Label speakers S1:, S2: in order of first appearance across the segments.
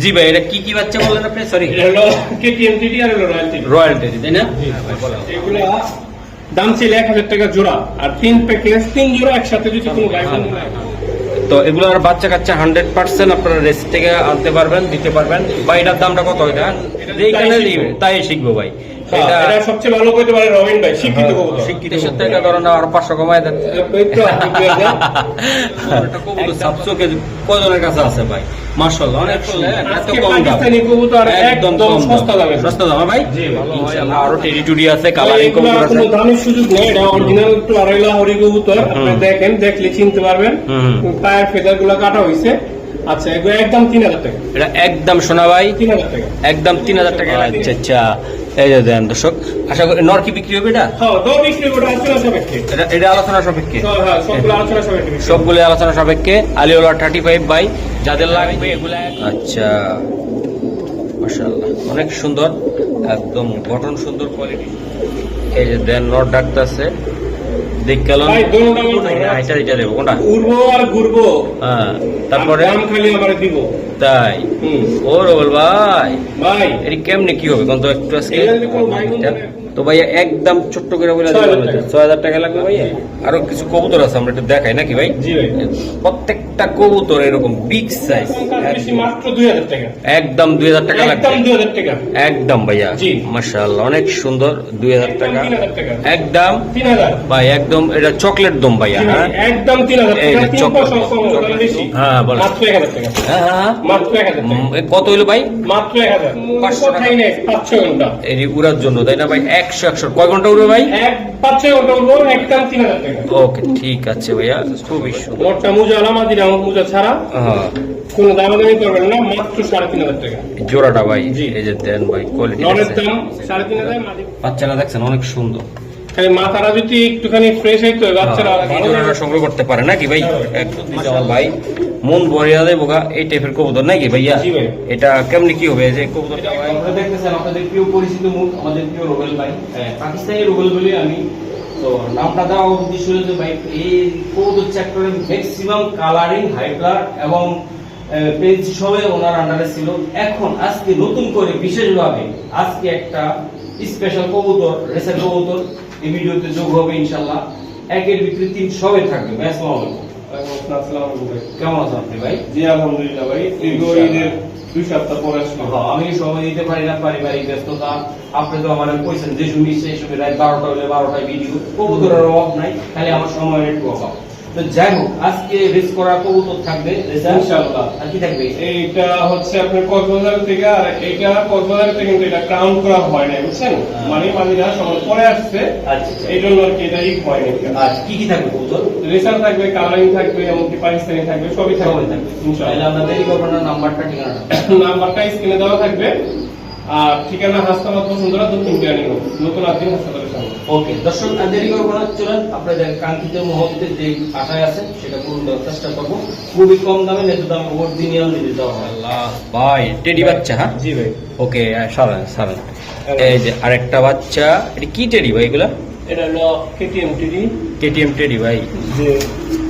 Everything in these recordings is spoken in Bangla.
S1: জি ভাই, এটা কি কি বাচ্চা বললেন আপনি? সরি,
S2: এটা হলো কেটিএম টিটি আর হলো
S1: রয়্যাল টেডি, তাই না?
S2: এগুলা দাম ছিল 1000 টাকা জোড়া, আর 3 প্যাকেজ 3 জোড়া একসাথে যদি কোনো ভাই বোন নেয়।
S1: তো এগুলো আর বাচ্চা কাচ্চা 100% আপনারা রেস থেকে আনতে পারবেন, দিতে পারবেন। বা এটার দামটা কত? এটা যেখানে তাই শিখবো ভাই।
S2: এটা সবচেয়ে ভালো কইতে পারে রবিন ভাই, শিক্ষিত কবুতর।
S1: শিক্ষিত থেকে ধরেন আরো 500 কমায় দেন। কজনের কাছে আছে ভাই? মাশাআল্লাহ, অনেক সুন্দর। এত কম দাম,
S2: পাকিস্তানি কবুতর
S1: একদম
S2: সস্তা দামে।
S1: সস্তা দামে ভাই।
S2: জি ভাই,
S1: ইনশাআল্লাহ আরো টেডি টুডি আছে, কালারিং কবুতর আছে।
S2: কোনো দামের সুযোগ নেই, এটা অরিজিনাল ক্লারেলা হরি কবুতর। আপনি দেখেন, দেখলে চিনতে পারবেন। পায়ের ফেদারগুলো কাটা হইছে। আচ্ছা, এগুলো একদম 3000 টাকা।
S1: এটা একদম সোনা ভাই,
S2: 3000 টাকা,
S1: একদম 3000 টাকা। আচ্ছা আচ্ছা, এই যে দেন দর্শক, আশা করি নর কি বিক্রি হবে? এটা
S2: হ্যাঁ, তো বিক্রি করে আলোচনা সাপেক্ষে।
S1: এটা আলোচনা সাপেক্ষে,
S2: হ্যাঁ, সবগুলো আলোচনা সাপেক্ষে,
S1: সবগুলো আলোচনা সাপেক্ষে। আলিওলা 35 ভাই, যাদের লাগবে এগুলা। আচ্ছা, মাশাআল্লাহ অনেক সুন্দর, একদম গঠন সুন্দর, কোয়ালিটি। এই যে দেন নর ডাকতেছে, দেখ গেলাম
S2: ভাই দোনোটা বলবো।
S1: এটা দেবো কোনটা?
S2: উড়বো আর ঘুরবো।
S1: হ্যাঁ, তারপরে
S2: দাম খালি আমারে দিব।
S1: তাই? ও রোল ভাই,
S2: ভাই
S1: এটি কেমনে কি হবে কোন তো একটু আজকে?
S2: এটা যদি কোনো ভাই বোন নেয়,
S1: তো ভাইয়া একদম ছোট্ট করে বলে 6000 টাকা লাগবে ভাইয়া। আরো কিছু কবুতর আছে, আমরা একটু দেখাই নাকি ভাই?
S2: জি ভাই,
S1: প্রত্যেকটা কবুতর এরকম বিগ সাইজ,
S2: বেশি মাত্র 2000 টাকা।
S1: একদম 2000 টাকা লাগবে,
S2: একদম 2000 টাকা।
S1: একদম ভাইয়া।
S2: জি,
S1: মাশাআল্লাহ অনেক সুন্দর, 2000 টাকা,
S2: 3000 টাকা,
S1: একদম
S2: 3000
S1: ভাই, একদম। এটা চকলেট দম ভাইয়া। হ্যাঁ,
S2: একদম 3000
S1: এই
S2: টাকা।
S1: যে চকলেট,
S2: বেশি।
S1: হ্যাঁ বলেন।
S2: মাত্র 1000 টাকা,
S1: হ্যাঁ হ্যাঁ,
S2: মাত্র 1000 টাকা।
S1: কত হইলো ভাই?
S2: মাত্র 1000।
S1: 500 টাকা।
S2: কোথায় নেই, 5-6 ঘন্টা।
S1: এই উড়ার জন্য, তাই না ভাই? 100 কয় ঘন্টা উড়বে ভাই?
S2: 5-6 ঘন্টা উঠবো, একদম 3000 টাকা।
S1: ওকে, ঠিক আছে ভাইয়া, খুবই সুন্দর।
S2: মোটটা মুজা আলামাদির আমার মুজা ছাড়া
S1: হ্যাঁ,
S2: কোনো দামাদামি করবেন না, মাত্র 3500 টাকা।
S1: জোড়াটা ভাই,
S2: জি।
S1: এই যে দেন ভাই, কোয়ালিটি
S2: নরের দাম 3500, মাদি।
S1: বাচ্চারা দেখছেন অনেক সুন্দর।
S2: খালি মাথাটা যদি একটুখানি ফ্রেশ হইতো, বাচ্চারা
S1: এই জোড়াটা সংগ্রহ করতে পারে নাকি ভাই? একদম দিছে আমার ভাই, মন ভরিয়া দেয় বোকা, এই টাইপের কবুতর নাকি ভাইয়া?
S2: জি ভাই।
S1: এটা কেমনি কি হবে যে কবুতরটা ভাই?
S2: আপনারা দেখতেছেন, আপনাদের প্রিয় পরিচিত মুখ, আমাদের প্রিয় রুবেল ভাই। পাকিস্তানি রুবেল বলি আমি। তো নামটা দেওয়া উদ্দেশ্য হলো যে ভাই, এই কবুতর সেক্টরে ম্যাক্সিমাম কালারিং, হাই কালার এবং পেন্সি সবে ওনার আন্ডারে ছিল। এখন আজকে নতুন করে বিশেষভাবে আজকে একটা স্পেশাল কবুতর, রেসার কবুতর এই ভিডিওতে যোগ হবে ইনশাআল্লাহ। একের ভিতরে 3 সবে থাকবে। আসসালামু আলাইকুম। কেমন আছেন আপনি ভাই?
S3: জি আলহামদুলিল্লাহ ভাই, দীর্ঘ ঈদের 2 সপ্তাহ পরে আসলো।
S2: আমি সময় দিতে পারি না, পারিবারিক ব্যস্ততা। আপনি তো আমার কইছেন যে শুনি সেই সময় রাত 12টা হলে 12টায় ভিডিও। কবুতরের অভাব নাই, খালি আমার সময়ের একটু অভাব। তো যাই হোক, আজকে রেস করা কবুতর থাকবে
S3: ইনশাআল্লাহ।
S2: আর কি থাকবে?
S3: এইটা হচ্ছে আপনার কক্সবাজার থেকে, আর এইটা কক্সবাজার থেকে, কিন্তু এটা ক্রাউন করা হয় নাই, বুঝছেন? মানে মালিরা সময় পরে আসছে,
S2: আচ্ছা
S3: এই জন্য আর কি এটা ই হয় নাই।
S2: আচ্ছা, কি কি থাকবে কবুতর?
S3: রেসার থাকবে, কালারিং থাকবে, এমনকি পাকিস্তানি থাকবে, সবই
S2: সবাই
S3: থাকবে
S2: থাকবে।
S3: ইনশাআল্লাহ।
S2: তাহলে আমরা দেরি করবো না, নাম্বারটা ঠিকানাটা।
S3: নাম্বারটা স্ক্রিনে দেওয়া থাকবে, আর ঠিকানা হাসপাতাল বসুন্ধরা, দক্ষিণ বিয়ানীগঞ্জ, নতুন আদিন হাসপাতালের সামনে।
S2: ওকে দর্শক, আর দেরি করবো না, চলেন আপনাদের কাঙ্ক্ষিত মুহূর্তে যে আশায় আছে সেটা পূরণ করার চেষ্টা করবো। খুবই কম দামে, ন্যায্য দামে অরিজিনাল নিতে দেওয়া হয়।
S1: আল্লাহ ভাই, টেডি বাচ্চা? হ্যাঁ
S3: জি ভাই।
S1: ওকে, সারেন সারেন। এই যে আরেকটা বাচ্চা, এটা কি টেডি ভাই এগুলা?
S3: এটা হলো কেটিএম টিডি।
S1: কেটিএম টেডি ভাই।
S3: জি,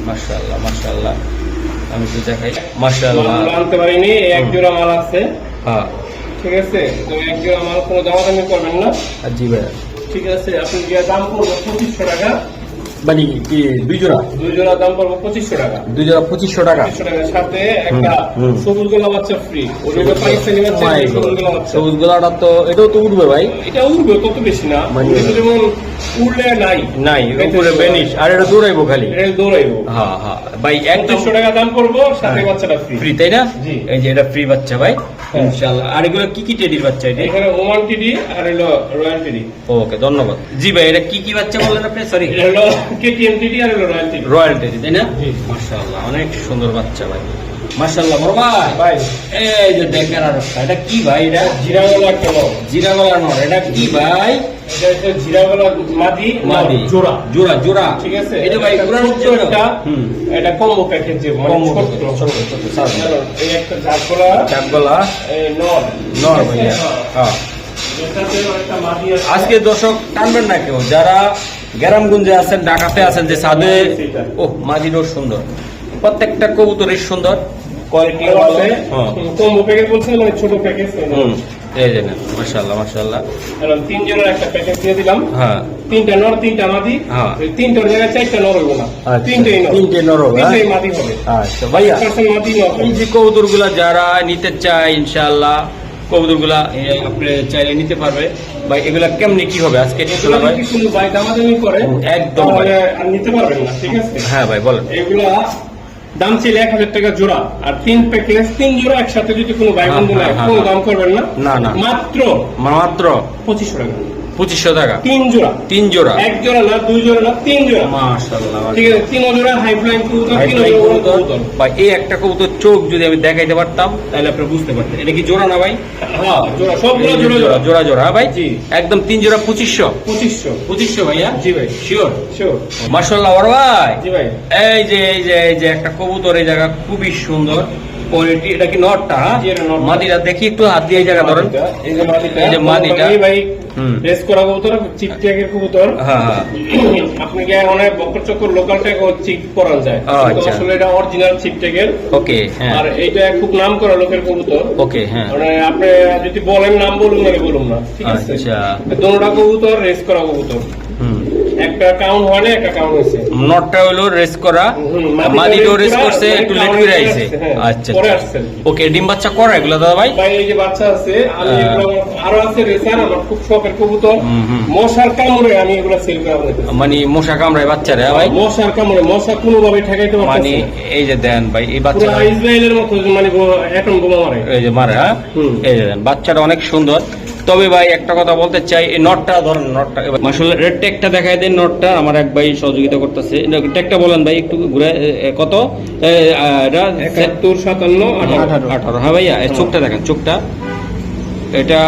S1: মাশাআল্লাহ মাশাআল্লাহ, আমি তো দেখাই। মাশাআল্লাহ,
S3: মাল আনতে পারিনি, এক জোড়া মাল আছে।
S1: হ্যাঁ
S3: ঠিক আছে, তো এক জোড়া মাল কোনো দামাদামি করবেন না।
S1: জি ভাই।
S3: ঠিক আছে, আপনি যে দাম পড়বো 2500 টাকা।
S1: মানে কি 2 জোড়া?
S3: 2 জোড়া দাম পড়বো 2500 টাকা।
S1: 2 জোড়া 2500 টাকা।
S3: 2500 টাকার সাথে একটা সবুজ গোলা বাচ্চা ফ্রি। ওটা পাকিস্তানি বাচ্চা, সবুজ গোলা বাচ্চা।
S1: সবুজ গোলাটা তো এটাও তো উঠবে ভাই?
S3: এটা উড়বে, তত বেশি না, এটা যেমন উড়লে নাই
S1: নাই, উপরে বেনিশ, আর এটা দৌড়াইবো খালি।
S3: এটা দৌড়াইবো।
S1: হ্যাঁ হ্যাঁ ভাই, একদম
S3: 2500 টাকা দাম পড়বো, সাথে বাচ্চাটা ফ্রি।
S1: ফ্রি, তাই না?
S3: জি।
S1: এই যে এটা ফ্রি বাচ্চা ভাই, ইনশাআল্লাহ। আর এগুলো কি কি টেডির বাচ্চা এটা?
S3: এখানে ওমান টিডি আর হলো রয়্যাল টিডি।
S1: ওকে, ধন্যবাদ। জি ভাই, এটা কি কি বাচ্চা বললেন আপনি? সরি,
S3: এটা হলো কেটিএম টিডি আর হলো রয়্যাল টিডি।
S1: রয়্যাল টেডি, তাই না?
S3: জি।
S1: মাশাআল্লাহ অনেক সুন্দর বাচ্চা ভাই, মাশাআল্লাহ। বড় ভাই,
S3: ভাই
S1: এই যে দেখেন আর এটা কি ভাই? এটা
S3: জিরাগোলা কেন?
S1: জিরাগলা নর, এটা কি ভাই?
S3: এটা হচ্ছে জিরাগোলা মাদি
S1: মাদি
S3: জোড়া।
S1: জোড়া জোড়া,
S3: ঠিক আছে,
S1: এটা ভাই পুরো
S3: একটা এটা কম্বো প্যাকেজ, যে মানে
S1: কম্বো
S3: ছোট
S1: ছোট ছোট সার
S3: এই একটা জাতগোলা
S1: চাপগলা
S3: নর
S1: নর ভাইয়া। হ্যাঁ,
S3: এটাতে একটা মাদি আছে।
S1: আজকে দর্শক টানবেন না কেউ, যারা গ্রামগঞ্জে আছেন, ঢাকাতে আছেন, যে সাদে ও মাদিরও সুন্দর, প্রত্যেকটা কবুতরই সুন্দর। কোয়ালিটি ভালো। হ্যাঁ
S3: কম্বো প্যাকেজ বলছেন মানে ছোট প্যাকেজ।
S1: এই যে নেন, মাশাআল্লাহ মাশাআল্লাহ।
S3: এখন 3 জনের একটা প্যাকেজ দিয়ে দিলাম।
S1: হ্যাঁ
S3: 3টা নর 3টা মাদি।
S1: হ্যাঁ।
S3: এই 3টার জায়গায় 4টা নর হবে না,
S1: আচ্ছা,
S3: 3টেই নর।
S1: 3টে নর হবে,
S3: 3টেই মাদি হবে।
S1: আচ্ছা ভাইয়া,
S3: 100% মাদি নর।
S1: এই যে কবুতরগুলা যারা নিতে চায় ইনশাআল্লাহ কবুতরগুলা আপনি চাইলে নিতে পারবে ভাই। এগুলা কেমনি কি হবে আজকে একটু
S3: এগুলো
S1: ভাই?
S3: যদি কোনো ভাই দামাদামি করে
S1: একদম ভাই।
S3: তাহলে আর নিতে পারবেন না, ঠিক আছে?
S1: হ্যাঁ ভাই বলেন।
S3: এগুলা দাম ছিল 1000 টাকা জোড়া, আর 3 প্যাকেজ 3 জোড়া একসাথে যদি কোনো ভাই বন্ধু নেয়
S1: হ্যাঁ,
S3: কোনো
S1: হ্যাঁ।
S3: দাম করবেন না।
S1: না, না।
S3: মাত্র
S1: মাত্র
S3: 2500 টাকা
S1: 2500 টাকা
S3: 3 জোড়া।
S1: 3 জোড়া।
S3: 1 জোড়া না, 2 জোড়া না, 3 জোড়া।
S1: মাশাআল্লাহ
S3: ঠিক আছে, 3 জোড়া হাই ফ্লাইং কবুতর, 3
S1: মাশাআল্লাহ।
S3: জোড়া কবুতর।
S1: ভাই এই একটা কবুতর চোখ যদি আমি দেখাইতে পারতাম তাহলে আপনি বুঝতে পারতেন এটা কি জোড়া না ভাই?
S3: হ্যাঁ জোড়া, সবগুলো
S1: এই যে
S3: জোড়া জোড়া।
S1: জোড়া জোড়া ভাই।
S3: জি।
S1: একদম 3 জোড়া 2500
S3: 2500
S1: ভাইয়া।
S3: জি ভাই,
S1: শিওর
S3: শিওর।
S1: মাশাআল্লাহ বড় ভাই।
S3: জি ভাই।
S1: এই যে একটা কবুতর এই জায়গা খুবই সুন্দর কোয়ালিটি। এটা কি নটটা?
S3: জি, এটা নট।
S1: মাদিরা দেখি একটু হাত দিয়ে এই জায়গা ধরেন।
S3: এই যে মাদিটা,
S1: এই যে মাদিটা।
S3: এই ভাই
S1: হুম।
S3: রেস করা কবুতর, চিপ ট্যাগের কবুতর।
S1: হ্যাঁ হ্যাঁ
S3: আপনি কি অনেক বকর চক্কর লোকাল ট্যাগ ও চিপ করান যায়,
S1: ও,
S3: কিন্তু
S1: আচ্ছা।
S3: আসলে এটা অরিজিনাল চিপ ট্যাগের।
S1: ওকে হ্যাঁ
S3: আর এইটা খুব নাম করা লোকের কবুতর।
S1: ওকে হ্যাঁ
S3: মানে আপনি যদি বলেন নাম বলুন মানে বলুন না, ঠিক আছে?
S1: আচ্ছা।
S3: দোনোটা কবুতর রেস করা কবুতর,
S1: হুম।
S3: একটা কাউন্ট হয় না, একটা কাউন্ট হয়েছে।
S1: নটটা হলো রেস করা, মাদিটাও রেস করছে, একটু লেট করে আইছে। আচ্ছা
S3: পরে আসছে।
S1: ওকে ডিম বাচ্চা করা এগুলো দাদা ভাই?
S3: ভাই এই যে বাচ্চা আছে, আমি এগুলো আরো আছে রেসার, আমার খুব শখের কবুতর।
S1: হুম, হুম।
S3: মশার কামড়ে আমি এগুলো সেল করে আপনাদের।
S1: মানে মশা কামড়ায় বাচ্চারা ভাই?
S3: মশার কামড়ে, মশা কোনোভাবে ঠেকাইতে
S1: মানে
S3: পারতেছে না।
S1: এই যে দেন ভাই এই
S3: পুরো
S1: বাচ্চারা
S3: ইসরায়েলের মতো মানে অ্যাটম বোমা মারে।
S1: এই যে মারে, হ্যাঁ
S3: হুম।
S1: এই যে দেন বাচ্চাটা অনেক সুন্দর। তবে ভাই একটা কথা বলতে চাই, এই নটটা ধরেন, নটটা মাশাআল্লাহ রেড ট্যাগটা দেখাই দেন। নটটা আমার এক ভাই সহযোগিতা করতেছে, ট্যাগটা বলেন ভাই একটু ঘুরে। কত এটা?
S3: 71, 57, 18।
S1: 18। হ্যাঁ ভাইয়া এই চোখটা দেখেন, চোখটা। এটা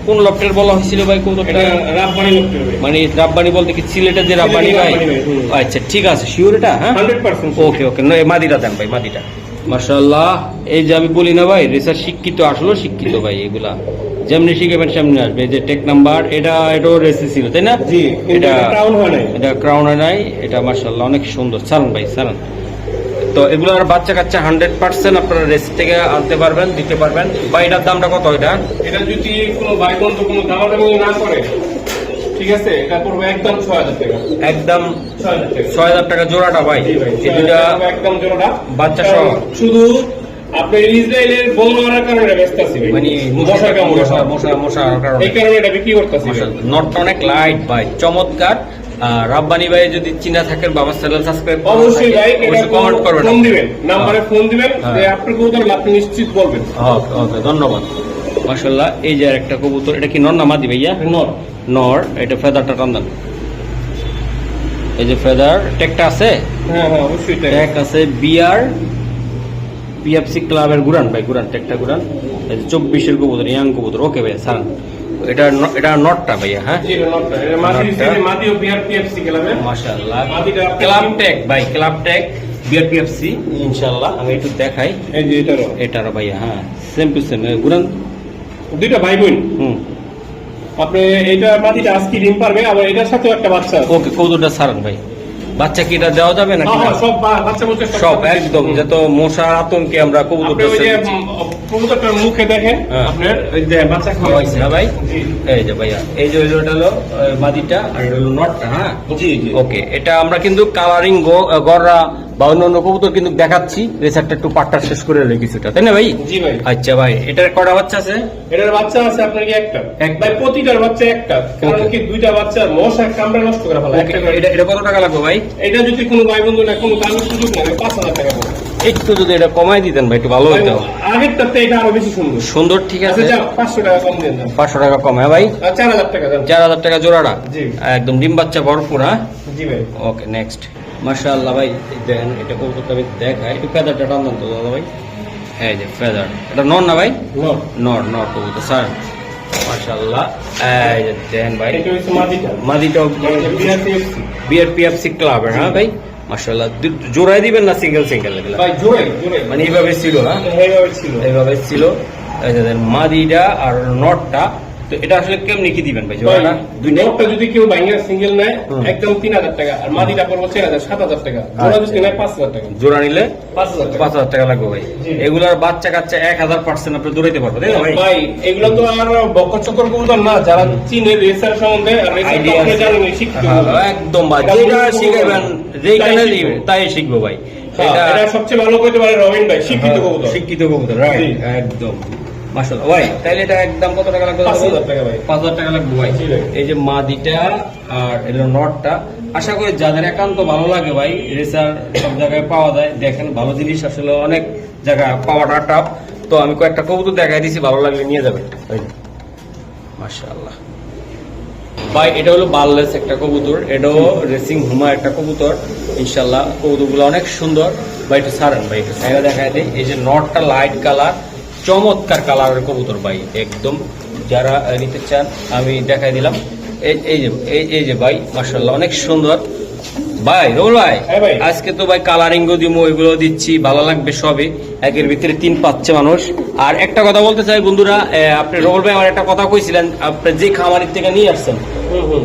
S1: কোন লফটের বলা হয়েছিল ভাই
S3: এটা
S1: কবুতরটা?
S3: রাব্বানি লোকটা হবে।
S1: মানে রাব্বানি বলতে কি সিলেটের যে রাব্বানি ভাই?
S3: রাব্বানি ভাই, হুম।
S1: আচ্ছা ঠিক আছে, শিওর এটা? হ্যাঁ
S3: 100%।
S1: ওকে ওকে, মাদিটা দেন ভাই, মাদিটা। মাশাআল্লাহ, এই যে আমি বলি না ভাই রেসার শিক্ষিত, আসলে শিক্ষিত ভাই। এগুলা যেমনি শিখাবেন সামনে আসবে। এই যে টেক নাম্বার, এটাও রেসে ছিল তাই না?
S3: জি, কিন্তু এটা ক্রাউন হয় নাই।
S1: এটা ক্রাউনে নাই। এটা মাশাআল্লাহ অনেক সুন্দর। সালান ভাই সালান। তো এগুলোর বাচ্চা কাচ্চা 100% আপনারা রেস থেকে আনতে পারবেন, দিতে পারবেন। বা এটার দামটা কত? এটা
S3: এটা যদি কোনো ভাই বন্ধু কোনো দামাদামি না করে, ঠিক আছে, এটা পড়বে একদম 6000 টাকা।
S1: একদম
S3: 6000 টাকা।
S1: 6000 টাকা জোড়াটা ভাই।
S3: জি ভাই,
S1: এই দুটা
S3: একদম জোড়াটা
S1: বাচ্চা সহ।
S3: শুধু আপনি ইসরায়েলের বোম মারার কারণে এটা ব্যস্ত আছি ভাই।
S1: মানে
S3: মশার কামড়ে।
S1: মশার কারণে
S3: এই কারণে এটা বিক্রি করতেছি ভাই।
S1: নটটা অনেক লাইট ভাই, চমৎকার। রাব্বানি ভাই যদি চিনা থাকেন, বাবার চ্যানেল সাবস্ক্রাইব
S3: অবশ্যই ভাই, এটা
S1: কমেন্ট করবেন,
S3: ফোন দিবেন, নাম্বারে ফোন দিবেন,
S1: হ্যাঁ।
S3: যে আপনার কবুতর আপনি নিশ্চিত বলবেন।
S1: ওকে ওকে ধন্যবাদ। মাশাআল্লাহ, এই যে একটা কবুতর, এটা কি নর না মাদি ভাইয়া?
S3: নর।
S1: নর। এটা ফেদারটা টান দেন। এই যে ফেদার ট্যাগটা আছে,
S3: হ্যাঁ হ্যাঁ অবশ্যই তাই।
S1: ট্যাগ আছে পিএফসি ক্লাবের গুরান ভাই, গুরান ট্যাগটা গুরান। এই যে 24-এর কবুতর, ইয়াং কবুতর। ওকে ভাইয়া সালাম। এটা নটটা ভাইয়া, হ্যাঁ
S3: জি এটা নরটা, এটা মাদি
S1: নরটা।
S3: দিছে, মাদিও বিআর পিএফসি খেলাবে।
S1: মাশাআল্লাহ।
S3: মাদিটা
S1: ক্লাব ট্যাগ ভাই, ক্লাব ট্যাগ বিআরপিএফসি ইনশাআল্লাহ। আমি একটু দেখাই
S3: এই যে এটারও
S1: এটার ভাইয়া। হ্যাঁ সেম টু সেম গুরান।
S3: দুইটা ভাই বোন।
S1: হুম
S3: আপনি এইটা মাদিটা আজকে ডিম পারবে, আবার এটার সাথেও একটা বাচ্চা আছে।
S1: ওকে, কবুতরটা ছাড়েন ভাই। বাচ্চা কি এটা দেওয়া যাবে নাকি?
S3: হ্যাঁ, সব বাচ্চা বলতে
S1: সব একদম, যত মশার আতঙ্কে আমরা
S3: আপনি
S1: কবুতরটা
S3: ওই যে
S1: ছেড়েছি।
S3: কবুতরটার মুখে দেখেন,
S1: হ্যাঁ।
S3: আপনার ওই যে বাচ্চা
S1: খাওয়াইছে, হ্যাঁ ভাই।
S3: জি
S1: এই যে ভাইয়া, এই যে ওইটা হলো মাদিটা, আর এটা হলো নটটা। হ্যাঁ
S3: জি জি।
S1: ওকে, এটা আমরা কিন্তু কালারিং গররা বা অন্য কবুতর কিন্তু দেখাচ্ছি। রেসারটা একটু পাটটা শেষ করে এলো কিছুটা, তাই না ভাই?
S3: জি ভাই।
S1: আচ্ছা ভাই, এটার কটা বাচ্চা আছে?
S3: এটার বাচ্চা আছে আপনার কি একটা? ভাই প্রতিটার বাচ্চা একটা, কারণ
S1: Okay.
S3: কি দুইটা বাচ্চা মশা কামড়ে নষ্ট করে ফেলে।
S1: ওকে, এটা কত টাকা লাগবে ভাই?
S3: এটা যদি কোনো ভাই বন্ধু না কোনো দামের সুযোগ না, 5000 টাকা পড়বে।
S1: একটু যদি এটা কমাই দিতেন ভাই, একটু ভালো হতো।
S3: আগেরটাতে এটা আরো বেশি সুন্দর।
S1: সুন্দর, ঠিক আছে।
S3: আচ্ছা যাও 500 টাকা কম দিয়ে দেন।
S1: 500 টাকা কম, হ্যাঁ ভাই।
S3: 4000 টাকা দেন।
S1: 4000 টাকা জোড়াটা।
S3: জি
S1: একদম ডিম বাচ্চা ভরপুর। হ্যাঁ
S3: জি ভাই।
S1: Okay next. মাশাআল্লাহ ভাই, দেন এটা কবুতরটা আমি দেখাই, একটু ফেদারটা টান দেন তো দাদা ভাই। এই যে ফেদার, এটা নর না ভাই?
S3: নর।
S1: নর কবুতর স্যার। মাশাআল্লাহ, এই যে দেন ভাই,
S3: এটা হচ্ছে মাদিটা।
S1: মাদিটাও
S3: বিআরপিএফসি।
S1: বিআরপিএফসি ক্লাবের। হ্যাঁ ভাই মাশাআল্লাহ, জোড়াই দিবেন না সিঙ্গেল সিঙ্গেল?
S3: ভাই জোরে জোরে
S1: মানে এইভাবে ছিল, হ্যাঁ
S3: এইভাবে ছিল।
S1: এইভাবে ছিল। এই যে দেন মাদিটা আর নটটা তো এটা আসলে কেমনি কি দিবেন ভাই
S3: ভাই,
S1: জোড়াটা?
S3: নটটা যদি কেউ ভাঙিয়ে সিঙ্গেল নেয়
S1: হুম।
S3: একদম 3000 টাকা, আর মাদিটা পড়বো 4000 7000 টাকা, জোড়া যদি নেয় 5000 টাকা।
S1: জোড়া নিলে
S3: 5000 টাকা।
S1: 5000 টাকা লাগবে ভাই।
S3: জি।
S1: এগুলার বাচ্চা কাচ্চা 1000% আপনি দৌড়াইতে পারবেন তাই না ভাই?
S3: ভাই এগুলো তো আর বকর চক্কর কবুতর না, যারা চীনের রেসার সম্বন্ধে আর রেসার
S1: Idea
S3: আপনি
S1: আছে।
S3: জানেন শিখতে
S1: হ্যাঁ,
S3: হবে।
S1: একদম ভাই
S3: এটা
S1: যেটা
S3: বুঝতে
S1: শিখাইবেন
S3: হবে।
S1: যেখানে
S3: তাই
S1: দিবেন
S3: শিখবো।
S1: তাই শিখবো ভাই।
S3: হ্যাঁ, এটা সবচেয়ে ভালো করতে পারে রবিন ভাই, শিক্ষিত কবুতর।
S1: শিক্ষিত কবুতর রাইট
S3: জি।
S1: একদম মাশাআল্লাহ ভাই। তাইলে এটা একদম কত টাকা লাগবে?
S3: 5000 টাকা ভাই।
S1: 5000 টাকা লাগবে ভাই।
S3: জি ভাই।
S1: এই যে মাদিটা আর এলো নটটা, আশা করি যাদের একান্ত ভালো লাগে ভাই, রেসার সব জায়গায় পাওয়া যায়। দেখেন ভালো জিনিস আসলে অনেক জায়গায় পাওয়াটা টাফ। তো আমি কয়েকটা কবুতর দেখাই দিছি, ভালো লাগলে নিয়ে যাবেন। মাশাআল্লাহ ভাই, এটা হলো বাললেস একটা কবুতর, এটাও রেসিং হুমা একটা কবুতর। ইনশাল্লাহ কবুতরগুলো অনেক সুন্দর ভাই। একটু সারেন ভাই, একটু সাইডে দেখায় দেয়। এই যে নটটা লাইট কালার, চমৎকার কালারের কবুতর ভাই একদম। যারা নিতে চান আমি দেখাই দিলাম। এই যে ভাই মাশাআল্লাহ অনেক সুন্দর ভাই। রোল ভাই,
S3: হ্যাঁ ভাই।
S1: আজকে তো ভাই কালারিং দিমো, এগুলো দিচ্ছি, ভালো লাগবে সবই। একের ভিতরে 3 পাচ্ছে মানুষ। আর একটা কথা বলতে চাই বন্ধুরা, আপনি রোল ভাই আমার একটা কথা কইছিলেন, আপনি যে খামারের থেকে নিয়ে আসছেন,
S3: হুম হুম।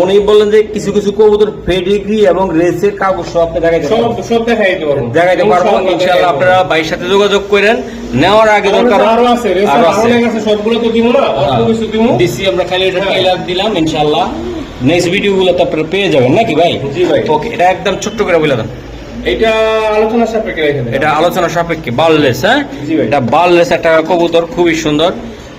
S1: উনি বললেন যে কিছু কিছু কবুতর পেডিগ্রি এবং রেসের কাগজ সব আপনি দেখাইতে
S3: সব
S1: পারবেন।
S3: সব দেখাই দিতে পারবো।
S1: দেখাইতে পারবো ইনশাআল্লাহ। আপনারা ভাইয়ের সাথে যোগাযোগ করেন, নেওয়ার আগে দরকার
S3: আরো আছে, রেসার
S1: আরো
S3: আরো
S1: আছে।
S3: অনেক আছে, সবগুলো তো দিব না, অল্প কিছু দিব।
S1: দিছি আমরা, খালি এটা
S3: হ্যাঁ।
S1: ট্রেলার দিলাম। ইনশাআল্লাহ নেক্সট ভিডিও গুলো তো আপনারা পেয়ে যাবেন নাকি ভাই?
S3: জি ভাই।
S1: ওকে, এটা একদম ছোট্ট করে বলে দেন।
S3: এটা আলোচনা সাপেক্ষে রেখে দেন।
S1: এটা আলোচনা সাপেক্ষে বাললেস, হ্যাঁ
S3: জি ভাই।
S1: এটা বাললেস একটা কবুতর, খুবই সুন্দর।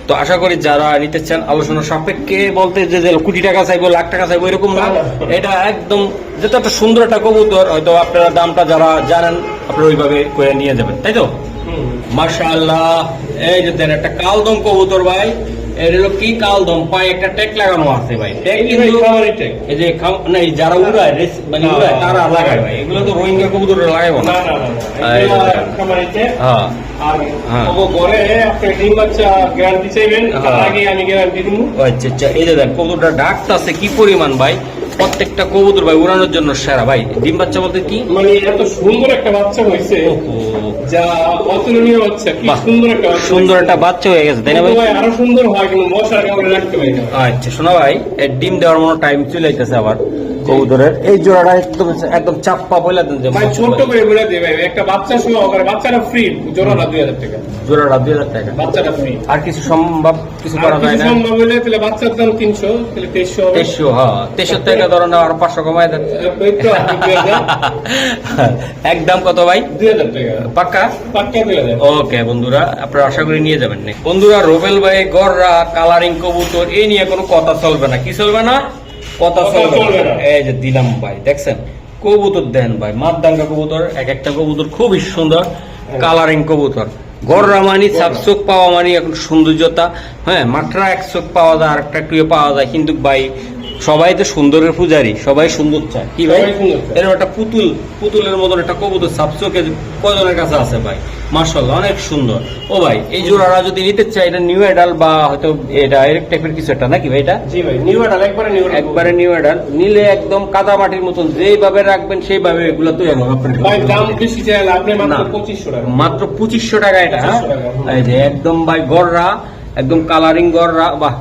S1: তো আশা করি যারা নিতে চান আলোচনা সাপেক্ষে বলতে যে যে কোটি টাকা চাইবো, লাখ টাকা চাইবো এরকম না। এটা একদম যেটা একটা সুন্দর একটা কবুতর, হয়তো আপনারা দামটা যারা জানেন আপনারা ওইভাবে করে নিয়ে যাবেন, তাই তো?
S3: হুম।
S1: মাশাআল্লাহ, এই যে দেন একটা কালদম কবুতর ভাই। এর হলো কি কালদম, পায়ে একটা ট্যাগ লাগানো আছে ভাই। ট্যাগ
S3: এই ভাই
S1: কিন্তু
S3: খামারি ট্যাগ।
S1: এই যে না, এই যারা উড়ায় মানে
S3: হ্যাঁ,
S1: উড়ায় তারা লাগায় ভাই। এগুলো তো রোহিঙ্গা কবুতর লাগাবো
S3: না
S1: না।
S3: না না,
S1: এই
S3: এটা
S1: যে-
S3: খামারি ট্যাগ।
S1: হ্যাঁ
S3: আর
S1: হ্যাঁ।
S3: ওগো ঘরে আপনি ডিম বাচ্চা গ্যারান্টি চাইবেন, তার
S1: হ্যাঁ।
S3: আগে আমি গ্যারান্টি দিব।
S1: ও আচ্ছা আচ্ছা, এই যে দেন কবুতরটা ডাকতাছে কি পরিমাণ ভাই। প্রত্যেকটা কবুতর ভাই উড়ানোর জন্য সেরা ভাই। ডিম বাচ্চা বলতে কি,
S3: মানে এত সুন্দর একটা বাচ্চা হয়েছে,
S1: ওহো,
S3: যা অতুলনীয় হচ্ছে। কি
S1: বাহ,
S3: সুন্দর একটা বাচ্চা
S1: সুন্দর
S3: হয়েছে।
S1: একটা বাচ্চা হয়ে গেছে তাই না
S3: কিন্তু
S1: ভাই?
S3: ভাই আরো সুন্দর হয়, কিন্তু মশার কামড়ে রাখতে পারি না।
S1: আচ্ছা শোনা ভাই, এর ডিম দেওয়ার মতো টাইম চলে যাইতেছে আবার কবুতরের। এই জোড়াটা একদম একদম চাপ্পা বলে দেন যে
S3: ভাই ছোট্ট করে বলে দিবে একটা বাচ্চা সহ করে, বাচ্চাটা ফ্রি, জোড়াটা 2000 টাকা,
S1: জোড়াটা 2000 টাকা।
S3: বাচ্চাটা ফ্রি।
S1: আর কিছু সম্ভব কিছু করা যায় না?
S3: সম্ভব হলে তাহলে বাচ্চার দাম 300, তাহলে 2300 হবে।
S1: 2300, হ্যাঁ 2300 টাকা ধরো না, আর 500 কমায় দেন।
S3: এই তো আপনি 2000,
S1: একদম কত ভাই?
S3: 2000 টাকা
S1: পাক্কা?
S3: পাক্কা 2000।
S1: ওকে বন্ধুরা, আপনারা আশা করি নিয়ে যাবেন না বন্ধুরা। রোবেল ভাই গররা কালারিং কবুতর এই নিয়ে কোনো কথা চলবে না। কি চলবে না? কথা চলবে না। এই যে দিলাম ভাই, দেখছেন কবুতর দেন ভাই, মাতদাঙ্গা কবুতর। এক একটা কবুতর খুবই সুন্দর কালারিং কবুতর। গররা মানি সাবচোক পাওয়া মানি এখন সৌন্দর্যতা। হ্যাঁ, মাত্রা এক চোখ পাওয়া যায়, আর একটা একটু পাওয়া যায়, কিন্তু ভাই সবাই তো সুন্দরের পূজারি, সবাই সুন্দর চায় কি ভাই?
S3: সবাই সুন্দর চায়।
S1: এরকম একটা পুতুলের মতন একটা কবুতর সাবচোকে কয়জনের কাছে আছে ভাই? মাশাআল্লাহ অনেক সুন্দর। ও ভাই, এই জোড়াটা যদি নিতে চাই, এটা নিউ এডাল বা হয়তো এটা এর টাইপের কিছু একটা নাকি ভাই? এটা
S3: জি ভাই, নিউ এডাল, একবারে নিউ এডাল।
S1: একবারে নিউ এডাল নিলে একদম কাদা মাটির মতন যেভাবে রাখবেন সেইভাবে এগুলো তৈরি হবে আপনার।
S3: ভাই দাম বেশি চাইলে আপনি মাত্র
S1: না।
S3: 2500 টাকা।
S1: মাত্র 2500 টাকা এটা, হ্যাঁ?
S3: 2500 টাকা, হুম।
S1: এই যে একদম ভাই গররা, একদম কালারিং গররা। বাহ,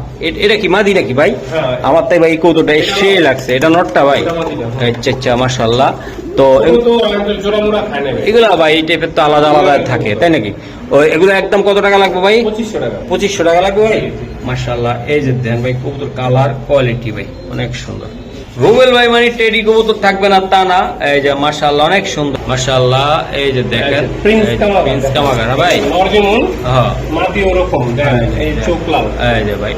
S1: এটা কি মাদি নাকি ভাই?
S3: হ্যাঁ।
S1: আমার তাই ভাই এই কৌতোটা সে লাগছে। এটা নটটা ভাই?
S3: এটা মাদিটা।
S1: আচ্ছা আচ্ছা, মাশাআল্লাহ। তো
S3: ও তো আমাদের জোড়া মোড়া খায় না ভাই।
S1: এগুলা ভাই এই টাইপের তো আলাদা আলাদা থাকে তাই নাকি? ও এগুলো একদম কত টাকা লাগবে ভাই?
S3: 2500 টাকা।
S1: 2500 টাকা লাগবে ভাই। মাশাআল্লাহ, এই যে দেন ভাই কবুতর কালার কোয়ালিটি ভাই অনেক সুন্দর। রুবেল ভাই মানে টেডি কবুতর থাকবে না তা না। এই যে মাশাআল্লাহ অনেক সুন্দর। মাশাআল্লাহ, এই যে দেখেন
S3: প্রিন্স
S1: এই যে
S3: কামাগার।
S1: প্রিন্স কামাগার ভাই।
S3: অরিজিনাল
S1: হ্যাঁ,
S3: মাটি ওরকম দেন, এই চোখ লাল।
S1: এই যে ভাই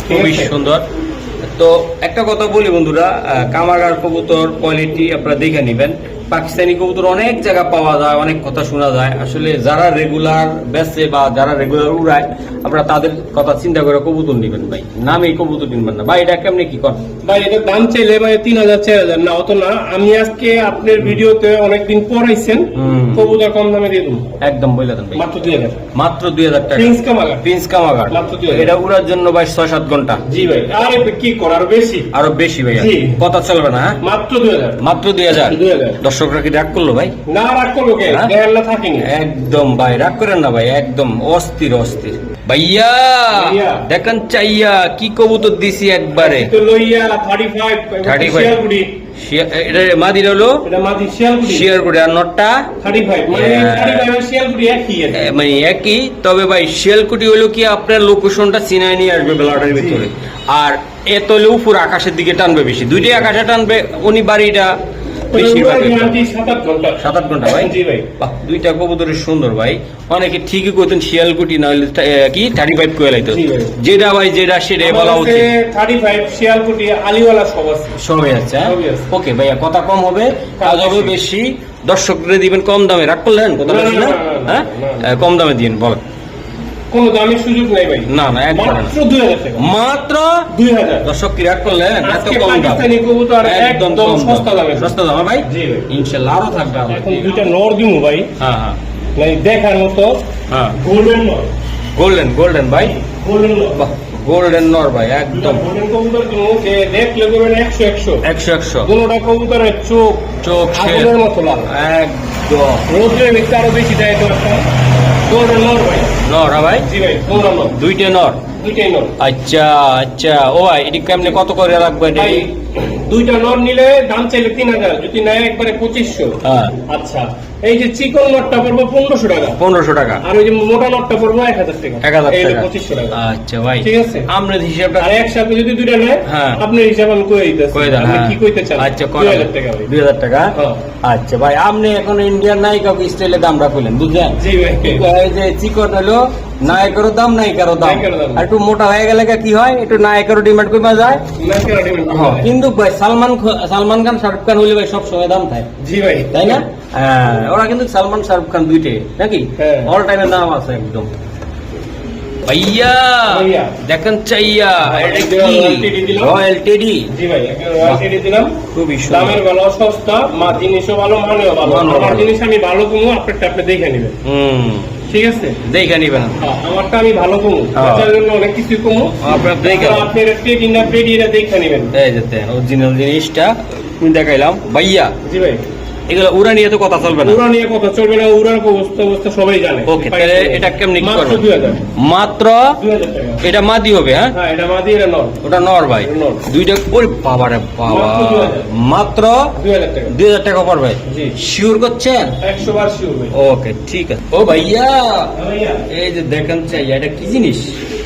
S1: খুবই
S3: ঠিক আছে।
S1: সুন্দর। তো একটা কথা বলি বন্ধুরা, কামাগার কবুতর কোয়ালিটি আপনারা দেখে নেবেন। পাকিস্তানি কবুতর অনেক জায়গা পাওয়া যায়, অনেক কথা শোনা যায়। আসলে যারা রেগুলার বেচে বা যারা রেগুলার উড়ায়, আপনারা তাদের কথা চিন্তা করে কবুতর নেবেন ভাই, নামে কবুতর কিনবেন না ভাই। এটা কেমনি কি কর
S3: ভাই এটার দাম চাইলে ভাই 3000 4000 না, অত না। আমি আজকে আপনার ভিডিওতে অনেকদিন পড়াইছেন,
S1: হুম।
S3: কবুতর কম দামে দিয়ে দেবো,
S1: একদম বলে দেন ভাই,
S3: মাত্র 2000।
S1: মাত্র 2000 টাকা।
S3: প্রিন্স কামাগার।
S1: প্রিন্স কামাগার
S3: মাত্র 2000।
S1: এটা উড়ার জন্য ভাই 6-7 ঘন্টা।
S3: জি ভাই, আর কি কর, আরো বেশি,
S1: আরো বেশি ভাই,
S3: জি।
S1: কথা চলবে না, হ্যাঁ?
S3: মাত্র 2000।
S1: মাত্র 2000।
S3: 2000।
S1: দর্শক দর্শকরা কি রাগ করলো ভাই?
S3: না রাগ করবো কে,
S1: হ্যাঁ?
S3: দেখার না থাকিনি।
S1: একদম ভাই রাগ করেন না ভাই, একদম অস্থির অস্থির ভাইয়া।
S3: ভাইয়া।
S1: দেখেন চাইয়া কি কবুতর দিছি একবারে।
S3: তো লইয়া 35
S1: 35
S3: শিয়ালকুড়ি,
S1: এটা মাদির হলো
S3: এটা মাঝি শিয়ালকুড়ি
S1: শেয়ার করে, আর নটটা
S3: 35 মানে
S1: হ্যাঁ।
S3: 35 আর শিয়ালকুড়ি একই আছে।
S1: মানে একই, তবে ভাই শিয়ালকুটি হলো কি আপনার লোকেশনটা চিনায় নিয়ে আসবে বেলাটার ভিতরে, আর এত হলে উপর আকাশের দিকে টানবে বেশি, দুইটাই আকাশে টানবে। উনি বাড়িটা বেশিরভাগ
S3: 7-8 ঘন্টা।
S1: 7-8 ঘন্টা ভাই।
S3: জি ভাই।
S1: বাহ, দুইটা কবুতর সুন্দর ভাই। অনেকে ঠিকই করতেন শিয়ালকুটি না হলে কি 35 কোয়েলাইতো,
S3: জি ভাই।
S1: যেটা ভাই যেটা সেটাই বলা
S3: আমার
S1: উচিত।
S3: কাছে 35 শিয়ালকুটি আলিওয়ালা সব আছে।
S1: সবই আছে।
S3: সবই আছে।
S1: ওকে ভাইয়া, কথা কম হবে, কাজ হবে বেশি, দর্শকদের দিবেন কম দামে। রাগ করলেন কথা
S3: না,
S1: বেশি
S3: না,
S1: না?
S3: না, না,
S1: হ্যাঁ,
S3: না।
S1: কম দামে দিন বলেন।
S3: কোনো দামের সুযোগ নাই ভাই।
S1: না না, একদম না।
S3: মাত্র 2000 টাকা।
S1: মাত্র
S3: 2000।
S1: দর্শক কি রাগ করলেন? এত
S3: আজকে
S1: কম দাম,
S3: পাকিস্তানি কবুতর
S1: একদম
S3: একদম
S1: কম
S3: সস্তা দামে।
S1: সস্তা দামে ভাই।
S3: জি ভাই।
S1: ইনশাআল্লাহ আরো থাকবে আমার।
S3: এখন দুইটা নর দিমু ভাই,
S1: হ্যাঁ হ্যাঁ
S3: মানে দেখার মতো
S1: হ্যাঁ,
S3: গোল্ডেন নর।
S1: গোল্ডেন গোল্ডেন ভাই,
S3: গোল্ডেন নর।
S1: বাহ, গোল্ডেন নর ভাই, একদম
S3: গোল্ডেন কবুতর দিমু, যে দেখলে বলবেন 100
S1: 100
S3: দুটোটা কবুতরের চোখ
S1: চোখ শেষ।
S3: আগুনের মতো লাল।
S1: একদম
S3: রোদ্রের ভিতরে আরো বেশি দেয় তো একটা। গোল্ডেন নর ভাই।
S1: নর হ্যাঁ ভাই,
S3: জি ভাই, গোল্ডেন নর।
S1: দুইটা নর।
S3: দুইটাই নর।
S1: আচ্ছা আচ্ছা, ও ভাই এটি কেমনে কত করে রাখবে এটা?
S3: ভাই দুইটা নর নিলে দাম চাইলে 3000, যদি নেয় একবারে 2500।
S1: হ্যাঁ,
S3: আচ্ছা, এই যে চিকন নটটা পড়বো 1500 টাকা,
S1: 1500 টাকা,
S3: আর ওই যে মোটা নটটা পড়বো 1000 টাকা।
S1: 1000
S3: এই হলো
S1: টাকা।
S3: 2500 টাকা।
S1: আচ্ছা ভাই,
S3: ঠিক আছে।
S1: আমরা হিসাবটা
S3: আর একসাথে যদি দুইটা নেয়,
S1: হ্যাঁ।
S3: আপনার হিসাব আমি কই দিতেছি।
S1: কয়ে দেন।
S3: আপনি
S1: হ্যাঁ।
S3: কি কইতে চান?
S1: আচ্ছা
S3: 2000 টাকা ভাই।
S1: 2000 টাকা।
S3: হ্যাঁ।
S1: আচ্ছা ভাই, আপনি এখন ইন্ডিয়ান নায়িকা স্টাইলে দাম রাখলেন, বুঝলেন?
S3: জি ভাই।
S1: এই যে চিকন হলো নায়কেরও দাম, নায়িকারও দাম।
S3: নায়িকারও দাম।
S1: আর একটু মোটা হয়ে গেলে কি হয়, একটু নায়কেরও ডিমান্ড কমে যায়।
S3: নায়িকার ডিমান্ড কমে
S1: হ্যাঁ,
S3: যায়।
S1: কিন্তু ভাই সালমান খান শাহরুখ খান হইলে ভাই সব সময় দাম থাকে,
S3: জি ভাই।
S1: তাই না? হ্যাঁ, ওরা কিন্তু সালমান শাহরুখ খান দুইটাই নাকি
S3: হ্যাঁ।
S1: অল টাইমের দাম আছে একদম। ভাইয়া
S3: ভাইয়া।
S1: দেখেন চাইয়া, এটা কি
S3: রয়্যাল টেডি দিলাম।
S1: Royal teddy?
S3: জি ভাই, একটা রয়্যাল টেডি দিলাম।
S1: খুবই
S3: দামের ভালো, সস্তা, জিনিসও ভালো, মানেও ভালো।
S1: মানও
S3: আমার
S1: ভালো।
S3: জিনিস আমি ভালো কমু, আপনারটা আপনি দেখে নেবেন।
S1: হুম,
S3: ঠিক আছে।
S1: দেখে নিবেন।
S3: হ্যাঁ, আমারটা আমি ভালো কমু,
S1: হ্যাঁ।
S3: বাচ্চার জন্য অনেক কিছু কমু।
S1: আপনার দেখে
S3: আপনি টেডি না পেডি এটা দেখে নেবেন।
S1: এই যে অরিজিনাল জিনিসটা তুমি দেখাইলাম ভাইয়া।
S3: জি ভাই।
S1: এগুলো উড়া নিয়ে তো কথা চলবে না।
S3: উড়া নিয়ে কথা চলবে না, উড়ার অবস্থা সবাই জানে।
S1: ওকে, তাহলে এটা কেমনি কি
S3: মাত্র
S1: করবেন?
S3: 2000।
S1: মাত্র
S3: 2000 টাকা।
S1: এটা মাদি হবে? হ্যাঁ,
S3: হ্যাঁ, এটা মাদি, এটা নর।
S1: ওটা নর ভাই।
S3: নর।
S1: দুইটা ওরে বাবা রে বাবা,
S3: মাত্র 2000।
S1: মাত্র
S3: 2000 টাকা।
S1: 2000 টাকা পড়বে।
S3: জি।
S1: শিওর করছেন?
S3: 100 বার শিওর ভাই।
S1: ওকে ঠিক আছে। ও ভাইয়া,
S3: ভাইয়া,
S1: এই যে দেখেন চাই, এটা কি জিনিস?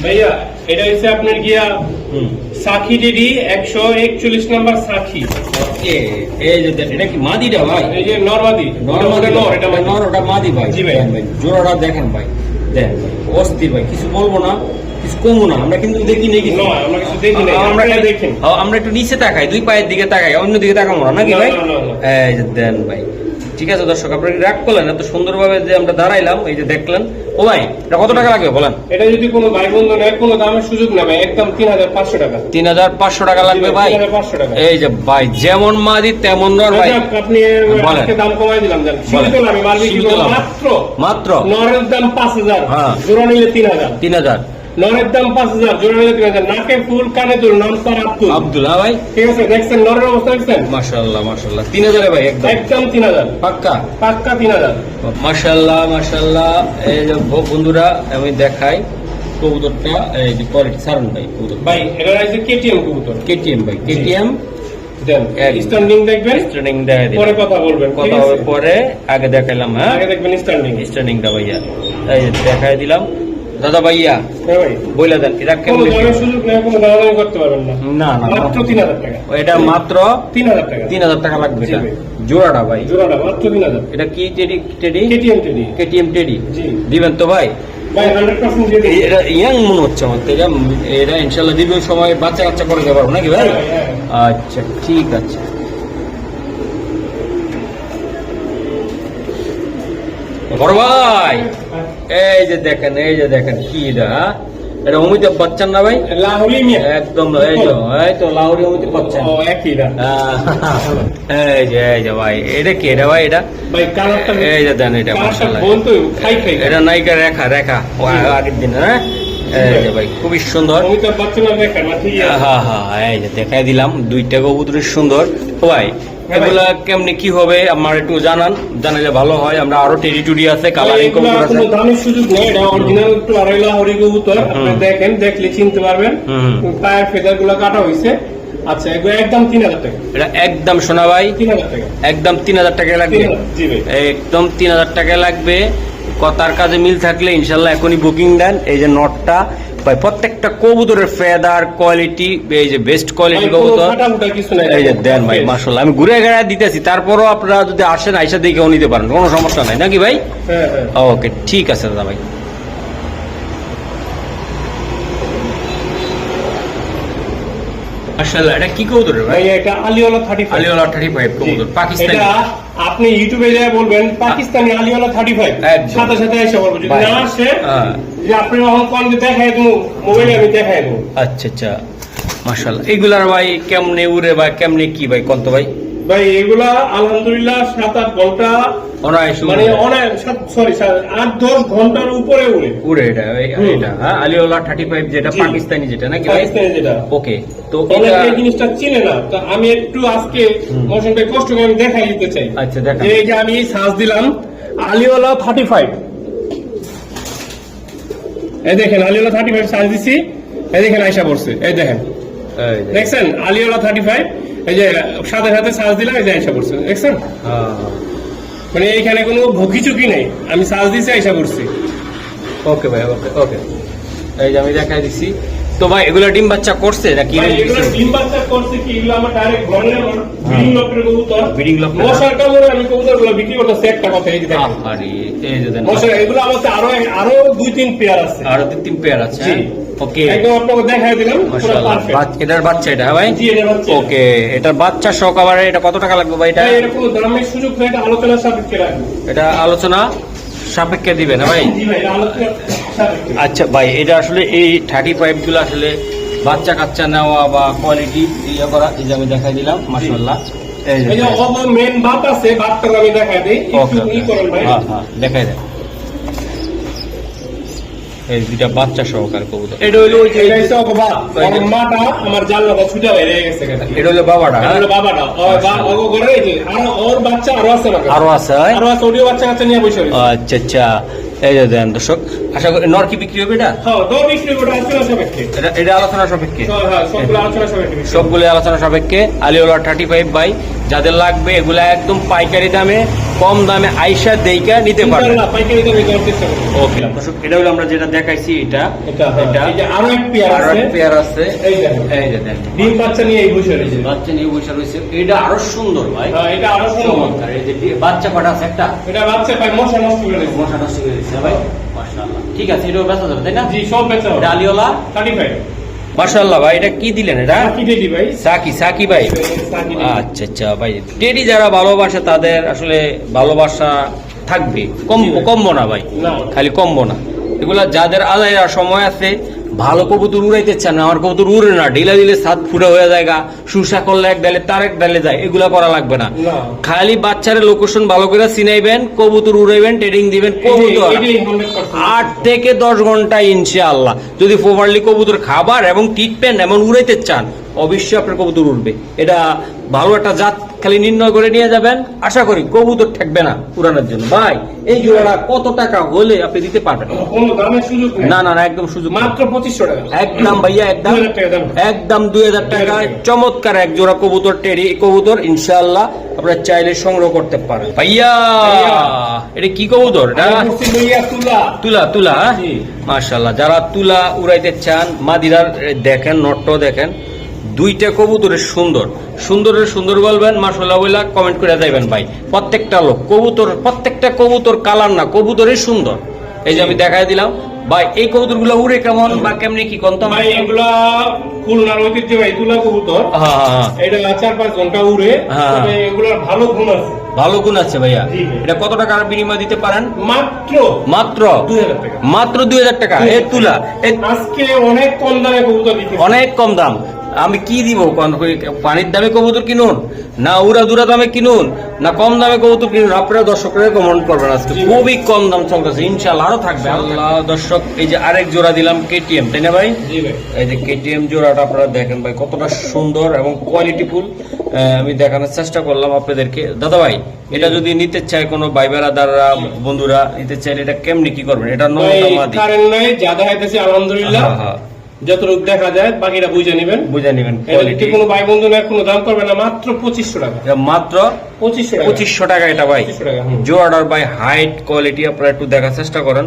S3: ভাইয়া এটা হচ্ছে আপনার গিয়া সাখি টেডি, 141 নাম্বার সাখি।
S1: ওকে, এই যে দেখেন, এটা কি মাদিটা ভাই?
S3: এই যে নরমাদি,
S1: নর মাদি,
S3: নর, এটা মাদি।
S1: নর, ওটা মাদি ভাই।
S3: জি ভাই।
S1: দেখেন ভাই, জোড়াটা দেখেন ভাই, দেখেন ভাই, অস্থির ভাই, কিছু বলবো না, কিছু কমবো না, আমরা কিন্তু দেখি নেই কিছু।
S3: নয়, আমরা কিছু দেখি নাই,
S1: আমরা
S3: আপনারা দেখেন।
S1: আমরা একটু নিচে তাকাই, দুই পায়ের দিকে তাকাই, অন্য দিকে তাকাবো না নাকি
S3: না,
S1: ভাই?
S3: না, না, না।
S1: এই যে দেন ভাই। ঠিক আছে দর্শক, আপনারা কি রাগ করলেন? এত সুন্দরভাবে যে আমরা দাঁড়াইলাম, এই যে দেখলেন। ও ভাই, এটা কত টাকা লাগবে বলেন?
S3: এটা যদি কোনো ভাই বন্ধু নেয়, কোনো দামের সুযোগ নেবে, একদম 3500 টাকা।
S1: 3500 টাকা লাগবে ভাই।
S3: 3500 টাকা।
S1: এই যে ভাই, যেমন মাদি তেমন নর ভাই।
S3: যাক, আপনি
S1: বলেন।
S3: আজকে দাম কমাই দিলাম, জান।
S1: বলেন।
S3: সীমিত লাভে মাল বিক্রি করব
S1: সীমিত লাভ।
S3: মাত্র।
S1: মাত্র
S3: নরের দাম 5000,
S1: হ্যাঁ।
S3: জোড়া নিলে 3000।
S1: 3000।
S3: নরের দাম 5000, জোড়া নিলে 3000। নাকে ফুল, কানে দুল, নাম তার আব্দুল।
S1: আব্দুল্লাহ ভাই,
S3: ঠিক আছে, দেখছেন নরের অবস্থা দেখছেন?
S1: মাশাআল্লাহ মাশাআল্লাহ, 3000 ভাই একদম
S3: একদম 3000,
S1: পাক্কা।
S3: পাক্কা 3000।
S1: মাশাআল্লাহ মাশাআল্লাহ। এই যে বন্ধুরা, আমি দেখাই কবুতরটা, এই যে কোয়ালিটি সারন ভাই কবুতর।
S3: ভাই এটা হচ্ছে কেটিএম কবুতর।
S1: কেটিএম ভাই, কেটিএম
S3: দেন
S1: এক।
S3: স্ট্যান্ডিং দেখবেন,
S1: স্ট্যান্ডিং দেখাই দিন,
S3: পরে কথা বলবেন। ঠিক
S1: কথা
S3: আছে?
S1: হবে পরে, আগে দেখাইলাম। হ্যাঁ,
S3: আগে দেখবেন স্ট্যান্ডিং।
S1: স্ট্যান্ডিংটা ভাইয়া, এই যে দেখাই দিলাম। দাদা ভাইয়া
S3: হ্যাঁ ভাই,
S1: বইলা দেন, এটা
S3: কোনো
S1: কেমন?
S3: দামের সুযোগ নেই, কোনো দামাদামি করতে পারবেন না।
S1: না না,
S3: মাত্র 3000 টাকা।
S1: এটা মাত্র
S3: 3000 টাকা
S1: 3000 টাকা লাগবে।
S3: জি
S1: এটা
S3: ভাই।
S1: জোড়াটা ভাই,
S3: জোড়াটা মাত্র 3000।
S1: এটা কি teddy? Teddy
S3: KTM teddy.
S1: KTM teddy
S3: জি
S1: দিবেন তো ভাই?
S3: ভাই 100% দিয়ে দিন।
S1: এটা ইয়াং মনে হচ্ছে আমার থেকে, এটা ইনশাল্লাহ দীর্ঘ সময় বাচ্চা কাচ্চা করে দেবো নাকি ভাই?
S3: হ্যাঁ, হ্যাঁ।
S1: আচ্ছা ঠিক আছে। বড় ভাই, এই যে দেখেন, এই যে দেখেন কি এটা, হ্যাঁ? এটা অমিতাভ বচ্চন না ভাই?
S3: লাহুলি মিয়া।
S1: একদম, এই তো লাহোরি অমিতাভ বচ্চন।
S3: ও একই না
S1: এই যে ভাই, এটা কি এটা ভাই? এটা
S3: ভাই, কালারটা
S1: এই যে দেন, এটা
S3: কালারটা
S1: মাশাআল্লাহ,
S3: বলতো খাই খাই।
S1: এটা নায়িকা রেখা রেখা ও আগের দিন। হ্যাঁ, এই যে ভাই, খুবই সুন্দর।
S3: অমিতাভ বচ্চনের দেখা না, ঠিক আছে।
S1: হ্যাঁ হ্যাঁ, এই যে দেখাই দিলাম, দুইটা কবুতরের সুন্দর। ও ভাই, এগুলা কেমনে কি হবে আমার একটু জানালে ভালো হয়। আমরা আরো টেরিটরি আছে, কালারিং কবুতর আছে।
S3: কোনো দামের সুযোগ নেই, এটা অরিজিনাল একটু আড়াইলা হরি কবুতর। আপনি দেখেন, দেখলে চিনতে পারবেন। পায়ের ফেদার গুলা কাটা হয়েছে। আচ্ছা, এগুলো একদম 3000 টাকা।
S1: এটা একদম সোনা ভাই,
S3: 3000 টাকা,
S1: একদম 3000 টাকা লাগবে।
S3: জি ভাই,
S1: একদম 3000 টাকা লাগবে। কথার কাজে মিল থাকলে ইনশাল্লাহ এখনই বুকিং দেন। এই যে নটটা ভাই, প্রত্যেকটা কবুতরের ফেদার কোয়ালিটি, এই যে বেস্ট কোয়ালিটি কবুতর। এই যে দেন ভাই, মাশাআল্লাহ। আমি ঘুরে ঘুরে দিতেছি, তারপরও আপনারা যদি আসেন আইসা দেখেও নিতে পারেন, কোনো সমস্যা নাই নাকি ভাই? ওকে, ঠিক আছে দাদা ভাই। মাশাআল্লাহ, এটা কি কবুতর রে ভাই?
S3: ভাই এটা আলিওয়ালা 35।
S1: আলিওয়ালা 35 কবুতর, পাকিস্তানি।
S3: এটা আপনি ইউটিউবে যা বলবেন পাকিস্তানি আলিওয়ালা 35, সাথে সাথে এসে বলবো। যদি না আসে, যে আপনি যখন কোন দেখাই দেবো, মোবাইলে আমি দেখাই দেবো।
S1: আচ্ছা আচ্ছা, মাশাআল্লাহ। এগুলার ভাই কেমনে উড়ে বা কেমনে কি ভাই কোন তো ভাই?
S3: ভাই এগুলা আলহামদুলিল্লাহ 7-8 ঘন্টা
S1: অনায়াসে
S3: মানে সরি 8-10 ঘন্টার উপরে
S1: উড়ে। এটা হ্যাঁ, আলিওয়ালা 35 যেটা পাকিস্তানি, যেটা নাকি ভাই?
S3: পাকিস্তানি যেটা।
S1: ওকে, তো
S3: এটা এই জিনিসটা চিনে না, তো আমি একটু আজকে মোশনটা কষ্ট করে আমি দেখাই দিতে চাই।
S1: আচ্ছা, দেখা।
S3: এই যে আমি সার্চ দিলাম আলিওয়ালা 35, এই দেখেন আলিওয়ালা 35 সার্চ দিছি, এই দেখেন আয়শা পড়ছে, এই দেখেন, দেখছেন আলিওয়ালা 35, এই যে সাথে সাথে সার্চ দিলাম, এই যে আয়শা পড়ছে, দেখছেন? মানে এইখানে কোনো ভুকি চুকি নেই, আমি সার্চ দিছি আয়শা পড়ছি।
S1: ওকে ভাই, ওকে ওকে, এই যে আমি দেখাই দিছি। তো ভাই এগুলা ডিম বাচ্চা করছে নাকি?
S3: এগুলো ডিম বাচ্চা করছে কি, এগুলো আমার ডাইরেক্ট ঘরে ব্রিডিং লকের কবুতর।
S1: ব্রিডিং লক,
S3: মশার কামড়ে আমি কবুতরগুলো বিক্রি করতেছি একটা কথা, এই যে দেখেন।
S1: আরে এই যে দেন,
S3: মশা এগুলো আমাদের আরো 2-3 পেয়ার আছে,
S1: আরো 2-3 পেয়ার আছে। ওকে,
S3: একদম আপনাকে দেখাই দিলাম, পুরো
S1: মাশাআল্লাহ।
S3: পারফেক্ট।
S1: এটার বাচ্চা, এটা হ্যাঁ ভাই?
S3: জি, এটার বাচ্চা।
S1: ওকে, এটার বাচ্চা সহকারে এটা কত টাকা লাগবে ভাই? এটা
S3: ভাই এরকম দামের সুযোগ নেই, এটা আলোচনার সাপেক্ষে রাখবো।
S1: এটা আলোচনা সাপেক্ষে দিবে না ভাই?
S3: জি ভাই, এটা আলোচনার সাপেক্ষে।
S1: আচ্ছা ভাই, এটা আসলে এই 35 গুলো আসলে বাচ্চা কাচ্চা নেওয়া বা কোয়ালিটি ইয়ে করা, এই যে আমি দেখাই দিলাম, মাশাআল্লাহ। এই
S3: এই যে ওভার মেন বাত আছে, বাতটা আমি দেখাই দেই, একটু ই করেন ভাই।
S1: হ্যাঁ হ্যাঁ, দেখাই দেন। এই দুইটা বাচ্চা সহকারে কবুতর। এটা হলো ওই যে
S3: এটা হচ্ছে ওগো বাত, ওর মাটা আমার জানলাটা ছুটে বাইরে গেছে কেন?
S1: এটা হলো বাবাটা,
S3: এটা হলো বাবাটা, ওগো ঘরে এই যে ওর বাচ্চা আরো আছে,
S1: আরো আছে,
S3: আরো আছে, ওডিও বাচ্চা কাচ্চা নিয়ে বসে রয়েছে।
S1: আচ্ছা আচ্ছা, এই যে দেন দর্শক, আশা করি নর কি বিক্রি হবে? এটা
S3: হ্যাঁ, দর বিক্রি করে আলোচনা সাপেক্ষে।
S1: এটা আলোচনা সাপেক্ষে,
S3: হ্যাঁ, সবগুলো আলোচনা সাপেক্ষে।
S1: সবগুলো আলোচনা সাপেক্ষে। আলিওয়ালা 35 ভাই, যাদের লাগবে এগুলা একদম পাইকারি দামে, কম দামে আইসা দেইকা নিতে পারবেন।
S3: ইনশাআল্লাহ পাইকারি দামে দেওয়ার চেষ্টা করব।
S1: ওকে দর্শক, এটা হলো আমরা যেটা দেখাইছি, এটা
S3: এই যে আরো এক পেয়ার
S1: আরো
S3: আছে,
S1: এক পেয়ার আছে।
S3: এই দেখেন,
S1: এই যে দেন,
S3: ডিম বাচ্চা নিয়ে এই বসে রয়েছে।
S1: বাচ্চা নিয়ে বসে রয়েছে। এটা আরো সুন্দর ভাই,
S3: হ্যাঁ, এটা আরো সুন্দর।
S1: চমৎকার। এই যে বাচ্চা কটা আছে? একটা
S3: এটা বাচ্চা ভাই মশা নষ্ট করে দিয়েছে।
S1: মশা নষ্ট করে দিচ্ছে ভাই, মাশাআল্লাহ। ঠিক আছে, এটাও বেচা যাবে তাই না?
S3: জি, সব বেচা হবে।
S1: এটা আলিওয়ালা
S3: 35
S1: মাশাআল্লাহ ভাই। এটা কি দিলেন? এটা
S3: কি দিদি ভাই?
S1: সাকি ভাই।
S3: সাকি।
S1: আচ্ছা আচ্ছা ভাই, টেডি যারা ভালোবাসে তাদের আসলে ভালোবাসা থাকবে, কমবো না ভাই,
S3: না।
S1: খালি কমবো না। এগুলা যাদের আলাদা সময় আছে, ভালো কবুতর উড়াইতে চান না, আমার কবুতর উড়ে না, ঢিলা দিলে ছাদ ফুটা হয়ে যায়, সুসা করলে এক ডালে তার এক ডালে যায়, এগুলা করা লাগবে না। খালি বাচ্চারে লোকেশন ভালো করে চিনাইবেন, কবুতর উড়াইবেন, ট্রেডিং দিবেন, কবুতর 8 থেকে 10 ঘন্টা ইনশাআল্লাহ। যদি প্রপারলি কবুতর খাবার এবং ট্রিটমেন্ট এমন উড়াইতে চান, অবশ্যই আপনার কবুতর উঠবে। এটা ভালো একটা জাত খালি নির্ণয় করে নিয়ে যাবেন, আশা করি কবুতর থাকবে না উড়ানোর জন্য। ভাই এই জোড়াটা কত টাকা হলে আপনি দিতে পারবেন?
S3: কোনো দামের সুযোগ নেই।
S1: না না না, একদম সুযোগ
S3: মাত্র 2500 টাকা।
S1: একদম ভাইয়া, একদম
S3: 2000 টাকা দাম।
S1: একদম 2000 টাকা। চমৎকার এক জোড়া কবুতর, টেরি কবুতর, ইনশাআল্লাহ আপনারা চাইলে সংগ্রহ করতে পারেন। ভাইয়া এটা কি কবুতর? এটা তুলা, তুলা। মাশাআল্লাহ, যারা তুলা উড়াইতে চান, মাদিরার দেখেন, নট্ট দেখেন, দুইটা কবুতরের সুন্দর বলবেন, মাশাআল্লাহ বইলা কমেন্ট করে যাইবেন ভাই। প্রত্যেকটা লোক কবুতর, প্রত্যেকটা কবুতর কালার না, কবুতরই সুন্দর। এই যে আমি দেখাই দিলাম ভাই, এই কবুতর গুলো উড়ে কেমন বা কেমনি কি কোন?
S3: ভাই এগুলা খুলনার ঐতিহ্য ভাই, তুলা কবুতর।
S1: হ্যাঁ,
S3: এটা 4-5 ঘন্টা উড়ে, তবে এগুলার ভালো গুণ আছে।
S1: ভালো গুণ আছে ভাইয়া। এটা কত টাকার বিনিময় দিতে পারেন?
S3: মাত্র
S1: 2000 টাকা। মাত্র 2000 টাকা। এই তুলা
S3: আজকে অনেক কম দামে কবুতর দিতে,
S1: অনেক কম দাম। আমি কি দিব? পানির দামে কবুতর কিনুন, না উড়া দুরা দামে কিনুন, না কম দামে কবুতর কিনুন, আপনারা দর্শকরা কমেন্ট করবেন। আজকে খুবই কম দাম চলতেছে, ইনশাআল্লাহ আরো থাকবে। আল্লাহ দর্শক, এই যে আরেক জোড়া দিলাম কেটিএম, তাই না ভাই? এই যে কেটিএম জোড়াটা আপনারা দেখেন ভাই, কতটা সুন্দর এবং কোয়ালিটিফুল। আমি দেখানোর চেষ্টা করলাম আপনাদেরকে। দাদা ভাই, এটা যদি নিতে চায় কোনো ভাই বেড়াদাররা, বন্ধুরা নিতে চাইলে এটা কেমনি কি করবেন? এটা নর্মাদি
S3: কারেন্ট নাই, যা দেখাইতেছি আলহামদুলিল্লাহ যতটুকু দেখা যায় বাকিটা বুঝে নেবেন। কোয়ালিটি কোনো ভাই বন্ধু না, কোনো দাম করবে না, মাত্র 2500 টাকা।
S1: মাত্র 2500 টাকা এটা ভাই।
S3: 2500 টাকা।
S1: জোয়ার্ডার ভাই হাইট কোয়ালিটি আপনারা একটু দেখার চেষ্টা করেন,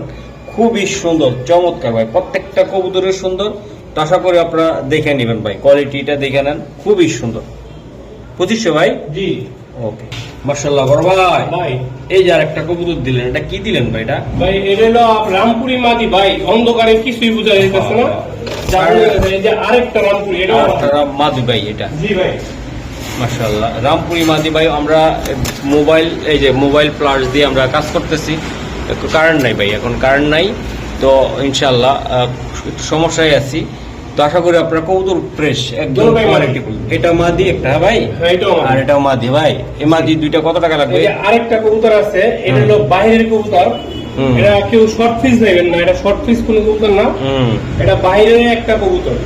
S1: খুবই সুন্দর চমৎকার ভাই, প্রত্যেকটা কবুতরের সুন্দর। তো আশা করি আপনারা দেখে নেবেন ভাই, কোয়ালিটিটা দেখে নেন, খুবই সুন্দর। 2500 ভাই?
S3: জি।
S1: ওকে, মাশাআল্লাহ বড় ভাই। এই যে আরেকটা কবুতর দিলেন, এটা কি দিলেন ভাই? এটা
S3: ভাই এটা হলো রামপুরি মাদি ভাই, অন্ধকারে কিছুই বোঝা যাইতেছে না। এই যে আরেকটা রামপুরি, এটা
S1: মাদি ভাই এটা।
S3: জি ভাই,
S1: মাশাআল্লাহ রামপুরি মাদি ভাই। আমরা মোবাইল, এই যে মোবাইল প্লাস দিয়ে আমরা কাজ করতেছি, কারেন্ট নাই ভাই, এখন কারেন্ট নাই, তো ইনশাআল্লাহ একটু সমস্যায় আছি। তো আশা করি আপনারা কবুতর ফ্রেশ একদম কোয়ালিটিফুল। এটা মাদি একটা ভাই, আর এটাও মাদি ভাই। এই মাদি দুইটা কত টাকা লাগবে?
S3: আরেকটা কবুতর আছে, এটা হলো বাইরের কবুতর, এটা কেউ শর্ট পিস নেবেন না, এটা শর্ট পিস কোনো কবুতর না, এটা বাইরের একটা কবুতর,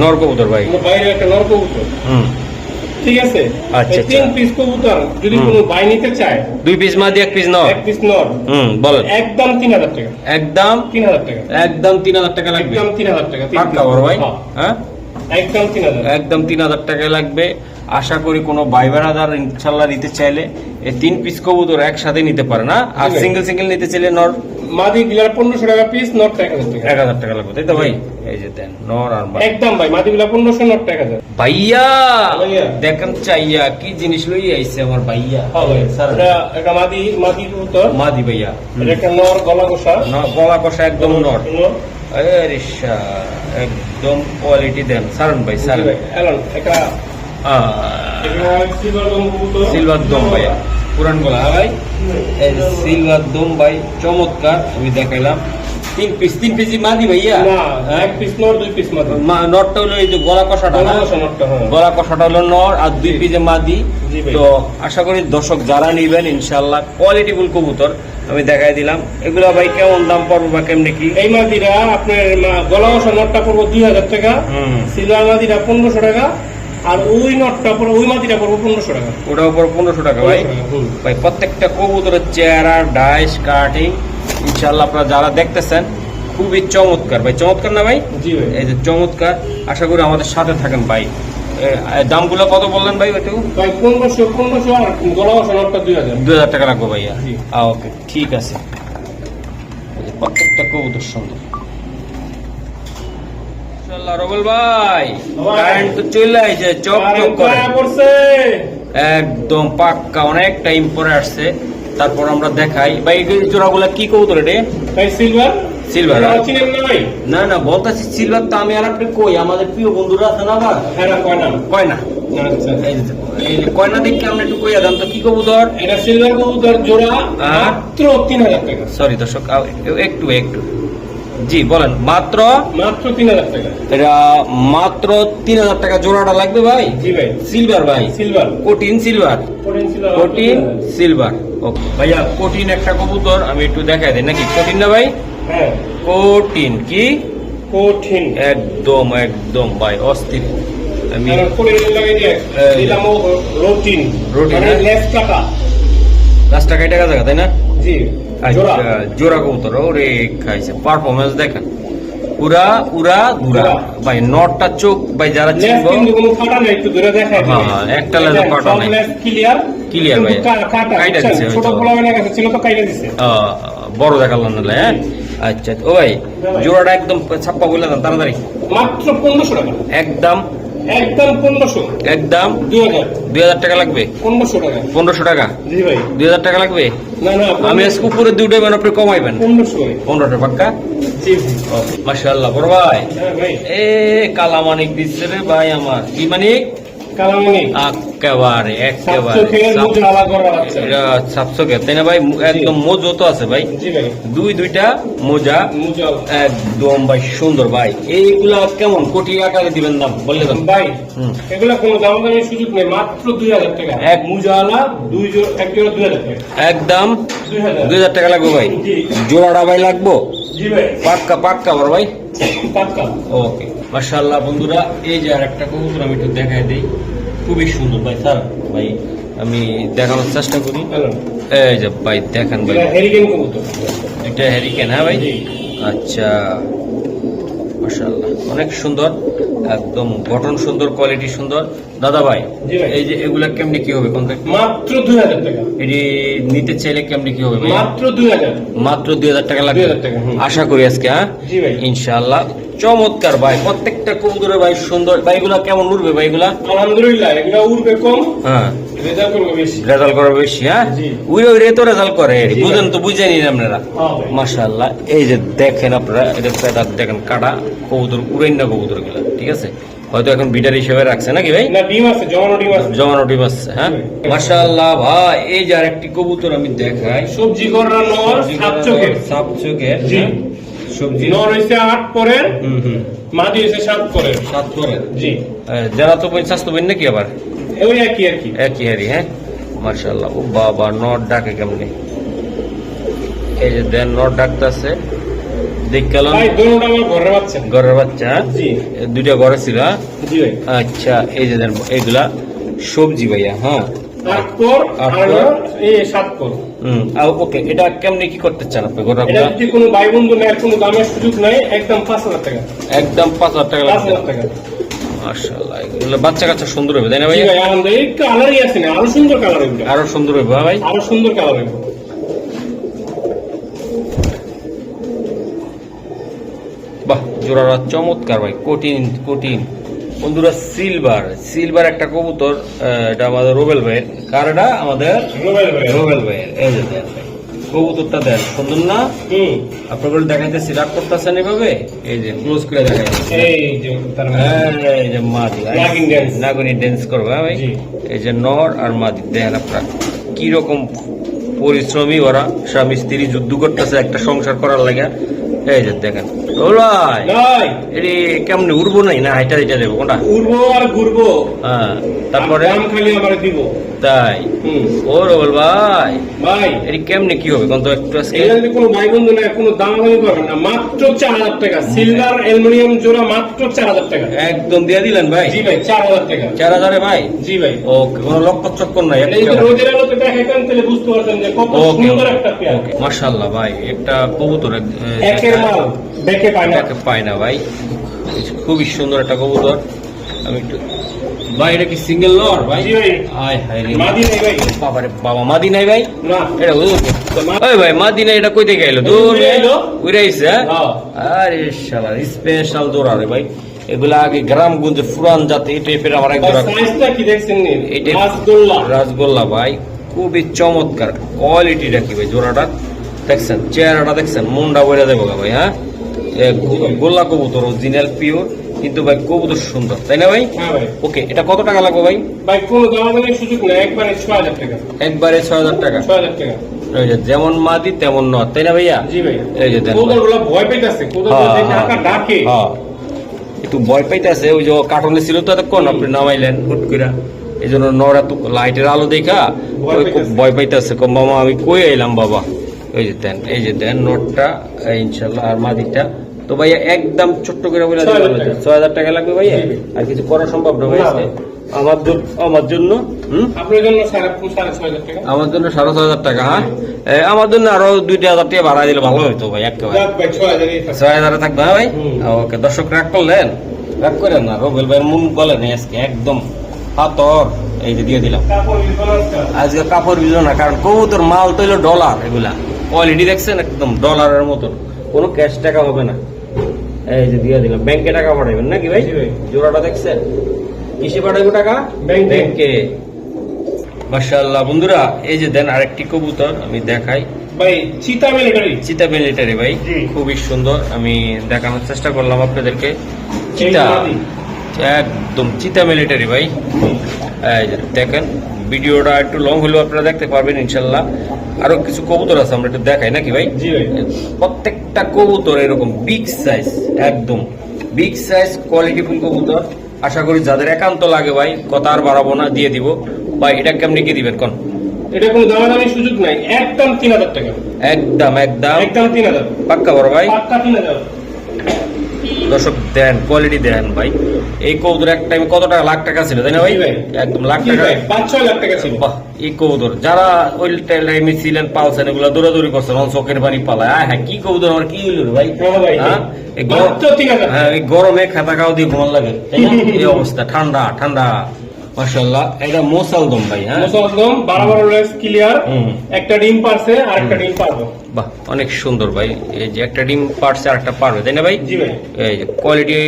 S1: নর কবুতর ভাই,
S3: বাইরের একটা নর কবুতর। ঠিক আছে,
S1: আচ্ছা।
S3: 3 পিস কবুতর যদি কোনো ভাই নিতে চায়,
S1: 2 পিস মাদি 1 পিস নর,
S3: 1 পিস নর,
S1: বলেন
S3: একদম 3000 টাকা।
S1: একদম
S3: 3000 টাকা,
S1: একদম 3000 টাকা লাগবে।
S3: একদম 3000 টাকা
S1: পাক্কা বড় ভাই? হ্যাঁ,
S3: একদম 3000,
S1: একদম 3000 টাকা লাগবে। আশা করি কোনো ভাই বেড়াদার ইনশাআল্লাহ নিতে চাইলে এই 3 পিস কবুতর একসাথে নিতে পারে না। আর সিঙ্গেল সিঙ্গেল নিতে চাইলে নর
S3: মাদি গুলা 1500 টাকা পিস, নর 1000 টাকা।
S1: 1000 টাকা লাগবে, তাই তো ভাই? এই যে দেন নর আর মাদি
S3: একদম ভাই, মাদি গুলা 1500, নর 1000।
S1: ভাইয়া দেখেন চাইয়া কি জিনিস লই আইছে আমার ভাইয়া।
S3: হ্যাঁ ভাই, এটা মাদি কবুতর,
S1: মাদি ভাইয়া।
S3: এটা একটা নর, গলা কষা,
S1: গলা কষা একদম নর। আরে শাহ, একদম কোয়ালিটি দেন সারন ভাই, সারন।
S3: এলন একটা
S1: সিলভার দম ভাইয়া, পুরান গলা ভাই, এই সিলভার দম ভাই, চমৎকার। আমি দেখাইলাম 3 পিস মাদি ভাইয়া।
S3: না, 1 পিস নর, 2 পিস মাদি।
S1: নরটা হলো এই যে গলা কষাটা, গলা কষাটা হলো নর, আর 2 পিসে মাদি। তো আশা করি দর্শক যারা নিবেন ইনশাআল্লাহ কোয়ালিটিফুল কবুতর আমি দেখাই দিলাম। এগুলা ভাই কেমন দাম পড়বে বা কেমনে কি?
S3: এই মাদিরা আপনার গলা কষা নরটা পড়বো 2000 টাকা, সিলভার মাদিরা 1500 টাকা, আর ওই নটটা পড়বো, ওই মাদিটা পড়বো 1500 টাকা।
S1: ওটার উপর 1500 টাকা ভাই। ভাই প্রত্যেকটা কবুতরের চেহারা, ডাইস, কাটিং ইনশাআল্লাহ আপনারা যারা দেখতেছেন খুবই চমৎকার ভাই। চমৎকার না ভাই?
S3: জি ভাই,
S1: এই যে চমৎকার। আশা করি আমাদের সাথে থাকেন ভাই। দামগুলো কত বললেন ভাই? একটু
S3: ভাই 1500 আর গলা কষা নটটা
S1: 2000 টাকা লাগবে ভাইয়া। ওকে, ঠিক আছে। প্রত্যেকটা কবুতর সুন্দর। রবল ভাই, কারেন্ট তো চলে আইছে, চক চক করে একদম পাক্কা, অনেক টাইম পরে আসছে। তারপর আমরা দেখাই ভাই এই জোড়াগুলা কি কবুতর রে
S3: ভাই? সিলভার।
S1: সিলভার
S3: চিনেন না ভাই?
S1: না না, বলতাছি সিলভার তো আমি আর আপনি কই, আমাদের প্রিয় বন্ধুরা আছে না আবার।
S3: হ্যাঁ, কয়না।
S1: আচ্ছা, এই কয়না দেখে আমরা একটু কইয়া দাম তো কি কবুতর?
S3: এটা সিলভার কবুতর, জোড়া মাত্র 3000 টাকা।
S1: সরি দর্শক, একটু জি বলেন। মাত্র
S3: 3000 টাকা।
S1: এটা মাত্র 3000 টাকা জোড়াটা লাগবে ভাই?
S3: জি ভাই।
S1: সিলভার ভাই?
S3: সিলভার,
S1: কোটিন সিলভার, কোটিন সিলভার। ওকে ভাইয়া, কোটিন একটা কবুতর আমি একটু দেখাই দিই নাকি? কোটিন না ভাই?
S3: হ্যাঁ,
S1: কোটিন। কি
S3: কঠিন?
S1: একদম একদম ভাই অস্থির। আমি
S3: দিলাম রুটিন,
S1: রুটিন
S3: লেস টাকা,
S1: রাস্তা কাটা জায়গা, তাই না?
S3: জি।
S1: আচ্ছা, জোড়া কবুতর ওরে খাইছে, পারফরমেন্স দেখেন পুরা পুরা ঘুরা ভাই। নটটা চোখ ভাই যারা চিনবো,
S3: কোনো ফাটা নাই, একটু ধরে দেখাই।
S1: হ্যাঁ, একটা লেজও কাটা নাই,
S3: ক্লিয়ার
S1: ক্লিয়ার ভাই, কাটা দিছে।
S3: ছোট পোলাওয়ানের কাছে ছিল তো কাটা দিছে,
S1: বড় দেখালাম না। হ্যাঁ আচ্ছা, ও ভাই জোড়াটা একদম ছাপ্পা বলে দেন তাড়াতাড়ি।
S3: মাত্র 1500 টাকা।
S1: একদম
S3: 1500,
S1: একদম 2000 টাকা লাগবে।
S3: 1500 টাকা।
S1: 1500 টাকা?
S3: জি ভাই।
S1: 2000 টাকা লাগবে?
S3: না না,
S1: আমি আজকে উপরে দুটোই মানে আপনি কমাইবেন। 1500 টাকা পাক্কা?
S3: জি জি।
S1: মাশাআল্লাহ বড় ভাই।
S3: হ্যাঁ ভাই।
S1: এ কালামানিক দিচ্ছে রে ভাই আমার। কি মানিক?
S3: কালামানিক।
S1: একেবারে একেবারে সাতশো তাই না ভাই? একদম মোজো তো আছে ভাই।
S3: জি ভাই।
S1: দুইটা মোজা একদম ভাই সুন্দর ভাই। এইগুলা কেমন কোটি আকারে দিবেন দাম বললে তো
S3: ভাই? এগুলা কোনো দাম দামের সুযোগ নেই, মাত্র 2000 টাকা। এক মোজাওয়ালা, এক জোড়া 2000 টাকা।
S1: একদম 2000 টাকা লাগবে ভাই। জোড়াটা ভাই লাগবো?
S3: জি ভাই।
S1: পাক্কা পাক্কা বড় ভাই,
S3: পাক্কা।
S1: ওকে মাশাআল্লাহ বন্ধুরা, এই যে আর একটা কবুতর আমি একটু দেখাই দিই। খুবই সুন্দর ভাই স্যার ভাই আমি দেখানোর চেষ্টা করি
S3: হ্যালো
S1: এই যে ভাই দেখেন ভাই
S3: এটা হেরিকেন কবুতর
S1: এটা হ্যারিকেন হ্যাঁ ভাই
S3: জি।
S1: আচ্ছা মাশাআল্লাহ অনেক সুন্দর একদম গঠন সুন্দর কোয়ালিটি সুন্দর দাদা ভাই
S3: জি ভাই।
S1: এই যে এগুলা কেমনি কি হবে কোনটা
S3: মাত্র 2000 টাকা
S1: এটি নিতে চাইলে কেমনি কি হবে ভাই
S3: মাত্র 2000
S1: মাত্র 2000 টাকা লাগবে
S3: 2000 টাকা, হুম।
S1: আশা করি আজকে হ্যাঁ
S3: জি ভাই।
S1: ইনশাআল্লাহ চমৎকার ভাই প্রত্যেকটা কবুতরে ভাই সুন্দর ভাই এগুলা কেমন উড়বে ভাই এগুলা
S3: আলহামদুলিল্লাহ এগুলা উড়বে কম
S1: হ্যাঁ
S3: রেজাল্ট করবে বেশি
S1: রেজাল্ট করে বেশি হ্যাঁ
S3: জি।
S1: উড়ে উড়ে তো রেজাল্ট করে
S3: জি ভাই।
S1: বুঝেন তো বুঝে নিন আপনারা
S3: হ্যাঁ ভাই।
S1: মাশাআল্লাহ এই যে দেখেন আপনারা এটা পেটার দেখেন কাটা কবুতর উড়েন না কবুতর গুলা ঠিক আছে হয়তো এখন বিটার হিসেবে রাখছে নাকি ভাই
S3: না ডিম আছে জমানো ডিম আছে
S1: জমানো ডিম আছে হ্যাঁ মাশাআল্লাহ ভাই এই যে আরেকটি কবুতর আমি দেখাই
S3: সবজি গররা নর সাত চোখের
S1: সাপ চোখের
S3: জি।
S1: হ্যাঁ? সবজি
S3: নর হইছে 8 পরের
S1: হুম
S3: মাদি হইছে 7 পরের
S1: সাত করে
S3: জি
S1: যারা তো বই স্বাস্থ্য বই নাকি আবার
S3: ওই একই আর কি
S1: একই হারি হ্যাঁ মার্শাল্লাহ ও বাবা নট ডাকে কেমনে এই যে দেন নট ডাকতেছে দেখ গেল
S3: ভাই দুটোটা আমার ঘরে বাচ্চা
S1: ঘরের বাচ্চা হ্যাঁ?
S3: জি
S1: এ দুইটা ঘরে ছিল হ্যাঁ?
S3: জি ভাই
S1: আচ্ছা এই যে দেন এইগুলা সবজি ভাইয়া হ্যাঁ
S3: 8 পর
S1: আট
S3: আর
S1: পর।
S3: এই 7 পর
S1: ওকে এটা কেমনে কি করতে চান আপনি
S3: এটা
S1: গোটাগুলা
S3: যদি কোনো ভাই বন্ধু নেয় কোনো দামের সুযোগ নাই একদম 5000 টাকা
S1: একদম 5000 টাকা লাগবে
S3: 5000 টাকা
S1: মাশাআল্লাহ এগুলো বাচ্চা কাচ্চা সুন্দর হবে তাই না
S3: জি
S1: ভাইয়া
S3: ভাই আলহামদুলিল্লাহ এই কালারই আছে না আরো সুন্দর কালার হবে
S1: আরো সুন্দর হবে হ্যাঁ ভাই
S3: আরো সুন্দর কালার হবে
S1: বাহ জোড়াটা চমৎকার ভাই কঠিন কঠিন বন্ধুরা সিলভার একটা কবুতর এটা আমাদের রোবেল ভাইয়ের কার এটা আমাদের
S3: রোবেল ভাই
S1: রোবেল ভাইয়ের এই যে দেন ভাই কবুতরটা দেন সুন্দর না
S3: হুম
S1: আপনাদের দেখাইতেছি রাগ করতেছেন এভাবে এই যে ক্লোজ করে দেখাইতেছি
S3: এই যে তার মানে
S1: এই যে মাদি
S3: নাগিন dance।
S1: নাগিনী ড্যান্স করবে হ্যাঁ ভাই
S3: জি।
S1: এই যে নর আর মাদি দেখেন আপনারা কি রকম পরিশ্রমী ওরা স্বামী স্ত্রী যুদ্ধ করতেছে একটা সংসার করার লাগে এই যে দেখেন ওলাই
S3: নাই
S1: এটি কেমনে উড়বো নাই না হাইটা হাইটা দেবো কোনটা
S3: উড়বো আর ঘুরবো
S1: হ্যাঁ তারপরে
S3: দাম খালি আমার দিব
S1: তাই
S3: হুম
S1: ও রোল ভাই
S3: ভাই
S1: এটি কেমনে কি হবে কোন তো একটু আজকে
S3: এটা যদি কোনো ভাই বন্ধু নেয় কোনো দাম আমি পাবেন না মাত্র 4000 টাকা সিলভার অ্যালুমিনিয়াম জোড়া মাত্র 4000 টাকা
S1: একদম দিয়ে দিলেন ভাই
S3: জি ভাই 4000 টাকা
S1: 4000 ভাই
S3: জি ভাই
S1: ওকে কোনো লক্ষ চক্কর নাই
S3: এই যে রোজের আলোতে দেখাইতেন তাহলে বুঝতে পারতেন যে কত
S1: ওকে
S3: সুন্দর একটা পেয়ার
S1: ওকে মাশাআল্লাহ ভাই একটা কবুতর
S3: একের মাল দেখে পায় না
S1: এটাকে পাই না ভাই খুবই সুন্দর একটা কবুতর আমি একটু ভাই এটা কি সিঙ্গেল নর ভাই
S3: জি ভাই
S1: আয় হায় রে
S3: মাদি নেই ভাই
S1: বাবারে বাবা মাদি নাই ভাই
S3: না
S1: এটা বুঝো
S3: তো মা-
S1: ওই ভাই মাদি নাই এটা কই থেকে আইলো দূর
S3: উড়ে আইলো?
S1: উড়ে আইছে হ্যাঁ?
S3: হ্যাঁ।
S1: আরে শালা স্পেশাল জোড়া রে ভাই এগুলা আগে গ্রামগঞ্জে ফুরান জাতে এই টাইপের আমার এক জোড়া
S3: সাইজটা কি দেখছেন নি
S1: এটা
S3: রাসগোল্লা
S1: রাসগোল্লা ভাই খুবই চমৎকার কোয়ালিটিটা কি ভাই জোড়াটা দেখছেন চেহারাটা দেখছেন মুন্ডা বইরা দেবো গা ভাই হ্যাঁ গোল্লা কবুতর অরিজিনাল পিওর কিন্তু ভাই কবুতর সুন্দর তাই না ভাই
S3: হ্যাঁ ভাই
S1: ওকে এটা কত টাকা লাগবে ভাই
S3: ভাই কোনো দামাদামির সুযোগ নেই একবারে 6000 টাকা
S1: একবারে 6000 টাকা
S3: 6000 টাকা
S1: এই যে যেমন মাদি তেমন নর তাই না ভাইয়া
S3: জি ভাই
S1: এই যে দেন ভাই।
S3: কোদরগুলো ভয় পাইতাছে কোদর
S1: হ্যাঁ,
S3: যদি
S1: হ্যাঁ।
S3: ঢাকা ডাকে
S1: হ্যাঁ। একটু ভয় পাইতেছে ওই যে কার্টুনে ছিল তো এতক্ষণ আপনি নামাইলেন হুট করে এই জন্য নর এত লাইটের আলো দেখা
S3: ভয়
S1: ওই খুব
S3: পাইতাছে।
S1: ভয় পাইতেছে কম মামা আমি কই এলাম বাবা এই যে দেন নোটটা ইনশাল্লাহ আর মাদিটা তো ভাইয়া একদম ছোট্ট করে বলে
S3: 6000 টাকা।
S1: 6000 টাকা লাগবে ভাইয়া
S3: জি, জি।
S1: আর কিছু করা সম্ভব না ভাই
S3: না,
S1: আজকে?
S3: ভাই।
S1: আমার জন্য
S3: আপনার জন্য 6500 টাকা
S1: আমার জন্য 6500 টাকা হ্যাঁ আমার জন্য আরো 2000 টাকা বাড়াই দিলে ভালো হইতো ভাই একেবারে
S3: যাক ভাই 6000 এই থাক।
S1: 6000 থাকবে হ্যাঁ ভাই
S3: হুম।
S1: ওকে দর্শক রাগ করলেন রাগ করেন না রোবেল ভাই মন বলেন আজকে একদম হাতর এই যে দিয়ে দিলাম
S3: কাপড় বিফলতা
S1: আজকে কাপড় বিলো না কারণ কবুতর মাল তো হইলো ডলার এগুলা কোয়ালিটি দেখছেন একদম ডলারের মতন কোনো ক্যাশ টাকা হবে না এই যে দিয়ে দিলাম ব্যাংকে টাকা পাঠাইবেন নাকি ভাই
S3: জি ভাই।
S1: জোড়াটা দেখছেন কিসে পাঠাইবো টাকা
S3: ব্যাংকে।
S1: ব্যাংকে মাশাআল্লাহ বন্ধুরা এই যে দেন আরেকটি কবুতর আমি দেখাই
S3: ভাই চিতা মিলিটারি
S1: চিতা মিলিটারি ভাই
S3: জি।
S1: খুবই সুন্দর আমি দেখানোর চেষ্টা করলাম আপনাদেরকে চিতা একদম চিতা মিলিটারি ভাই এই যে দেখেন ভিডিওটা একটু লং হলেও আপনারা দেখতে পারবেন ইনশাল্লাহ আরো কিছু কবুতর আছে আমরা একটু দেখাই নাকি ভাই
S3: জি ভাই
S1: প্রত্যেকটা কবুতর এরকম বিগ সাইজ একদম বিগ সাইজ কোয়ালিটিফুল কবুতর আশা করি যাদের একান্ত লাগে ভাই কথা আর বাড়াবো না দিয়ে দিব ভাই এটা কেমনি কি দিবেন কোন
S3: এটা কোনো দামাদামির সুযোগ নাই একদম 3000 টাকা
S1: একদম
S3: একদম 3000
S1: পাক্কা বড় ভাই
S3: পাক্কা 3000
S1: দর্শক দেন কোয়ালিটি দেন ভাই। এই কবুতর এক টাইমে কত টাকা, লাখ টাকা ছিল তাই না ভাই?
S3: জি ভাই।
S1: একদম লাখ
S3: জি
S1: টাকা।
S3: ভাই, 5-6 লাখ টাকা ছিল।
S1: বাহ, এই কবুতর যারা ওই টাইমে ছিলেন পালছেন, এগুলো দৌড়াদৌড়ি করছেন, চোখের পানি পালায়। হ্যাঁ, কি কবুতর আমার কি হইল রে ভাই?
S3: হ্যাঁ ভাই,
S1: হ্যাঁ? এই
S3: মাত্র 3000
S1: হ্যাঁ, এই গরমে খাতা খাওয়া দিয়ে ঘুমান লাগে তাই না? এই অবস্থা, ঠান্ডা ঠান্ডা মাশাআল্লাহ। এটা মোসালদম ভাই। হ্যাঁ,
S3: মুসলদম 12 লেস ক্লিয়ার,
S1: হুম।
S3: একটা ডিম পারছে আর একটা ডিম পারবে।
S1: বাহ, অনেক সুন্দর ভাই। এই যে একটা ডিম পারছে আর একটা পারবে তাই না ভাই?
S3: জি ভাই।
S1: এই যে কোয়ালিটি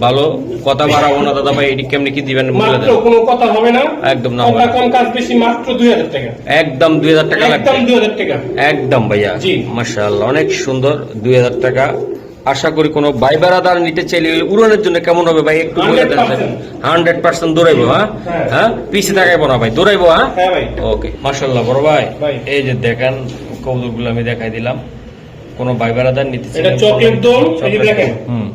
S1: ভালো, কথা বাড়াবো না দাদা ভাই। এটি কেমনি কি দিবেন বলে
S3: মাত্র
S1: দেন।
S3: কোনো কথা হবে না,
S1: একদম না
S3: কথা
S1: হবে।
S3: কম কাজ বেশি, মাত্র 2000 টাকা।
S1: একদম 2000 টাকা লাগবে।
S3: একদম 2000 টাকা।
S1: একদম ভাইয়া।
S3: জি।
S1: মাশাআল্লাহ, অনেক সুন্দর। 2000 টাকা। আশা করি কোনো ভাই বেড়াদার নিতে চাইলে উড়ানের জন্য কেমন হবে ভাই একটু বলে দেন। 100% দৌড়াইবো। হ্যাঁ
S3: হ্যাঁ।
S1: হ্যাঁ, পিছে তাকাইবো না ভাই, দৌড়াইবো। হ্যাঁ
S3: হ্যাঁ ভাই।
S1: ওকে মাশাআল্লাহ বড় ভাই।
S3: ভাই।
S1: এই যে দেখেন কবুতরগুলো আমি দেখাই দিলাম, কোনো ভাই বেড়াদার নিতে চাইলে
S3: এটা চকলেট দম, এই যে
S1: চকলেট
S3: দেখেন।
S1: হুম,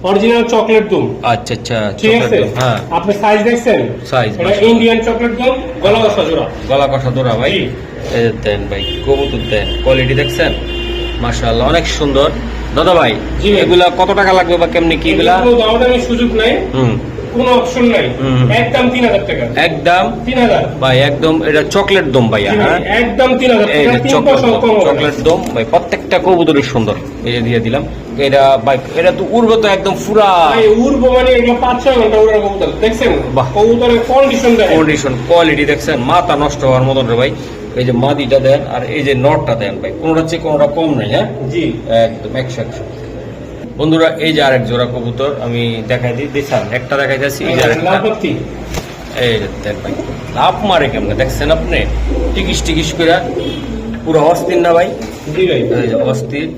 S3: অরিজিনাল চকলেট দম।
S1: আচ্ছা আচ্ছা,
S3: ঠিক
S1: চকলেট
S3: আছে,
S1: দম, হ্যাঁ।
S3: আপনি সাইজ দেখছেন?
S1: সাইজ
S3: এটা ইন্ডিয়ান চকলেট দম, গলা কষা জোড়া।
S1: গলা কষা দৌড়া ভাই।
S3: জি।
S1: এই যে দেন ভাই কবুতর দেন, কোয়ালিটি দেখছেন মাশাআল্লাহ অনেক সুন্দর। দাদা ভাই,
S3: জি ভাই।
S1: এগুলা কত টাকা লাগবে বা কেমনি কি এগুলা?
S3: কোনো দামাদামি সুযোগ নাই,
S1: হুম,
S3: কোনো অপশন নাই,
S1: হুম।
S3: একদম 3000 টাকা।
S1: একদম
S3: 3000
S1: ভাই, একদম। এটা চকলেট দম ভাইয়া।
S3: জি ভাই,
S1: হ্যাঁ,
S3: একদম 3000
S1: এই
S3: টাকা।
S1: যে
S3: 3%
S1: চকলেট দম,
S3: কম হবে।
S1: চকলেট দম ভাই, প্রত্যেকটা কবুতরই সুন্দর। এই যে দিয়ে দিলাম। এটা ভাই, এটা তো উড়বে তো একদম পুরা
S3: ভাই উড়বো মানে এগুলো 5-6 ঘন্টা উড়ার কবুতর দেখছেন?
S1: বাহ।
S3: কবুতরের কন্ডিশন দেখেন।
S1: কন্ডিশন, কোয়ালিটি দেখছেন, মাথা নষ্ট হওয়ার মতন রে ভাই। এই যে মাদিটা দেন আর এই যে নটটা দেন ভাই, কোনোটা চেয়ে কোনোটা কম নাই। হ্যাঁ,
S3: জি।
S1: একদম 100। বন্ধুরা, এই যে আরেক জোড়া কবুতর আমি দেখাই দিই, দেখছেন একটা দেখাই যাচ্ছি। এই যে আরেকটা,
S3: লালপাত্তি।
S1: এই যে দেন ভাই, লাভ মারে কেমনে দেখছেন আপনি, টিকিস টিকিস করে, পুরো অস্থির না ভাই?
S3: জি ভাই।
S1: এই যে অস্থির।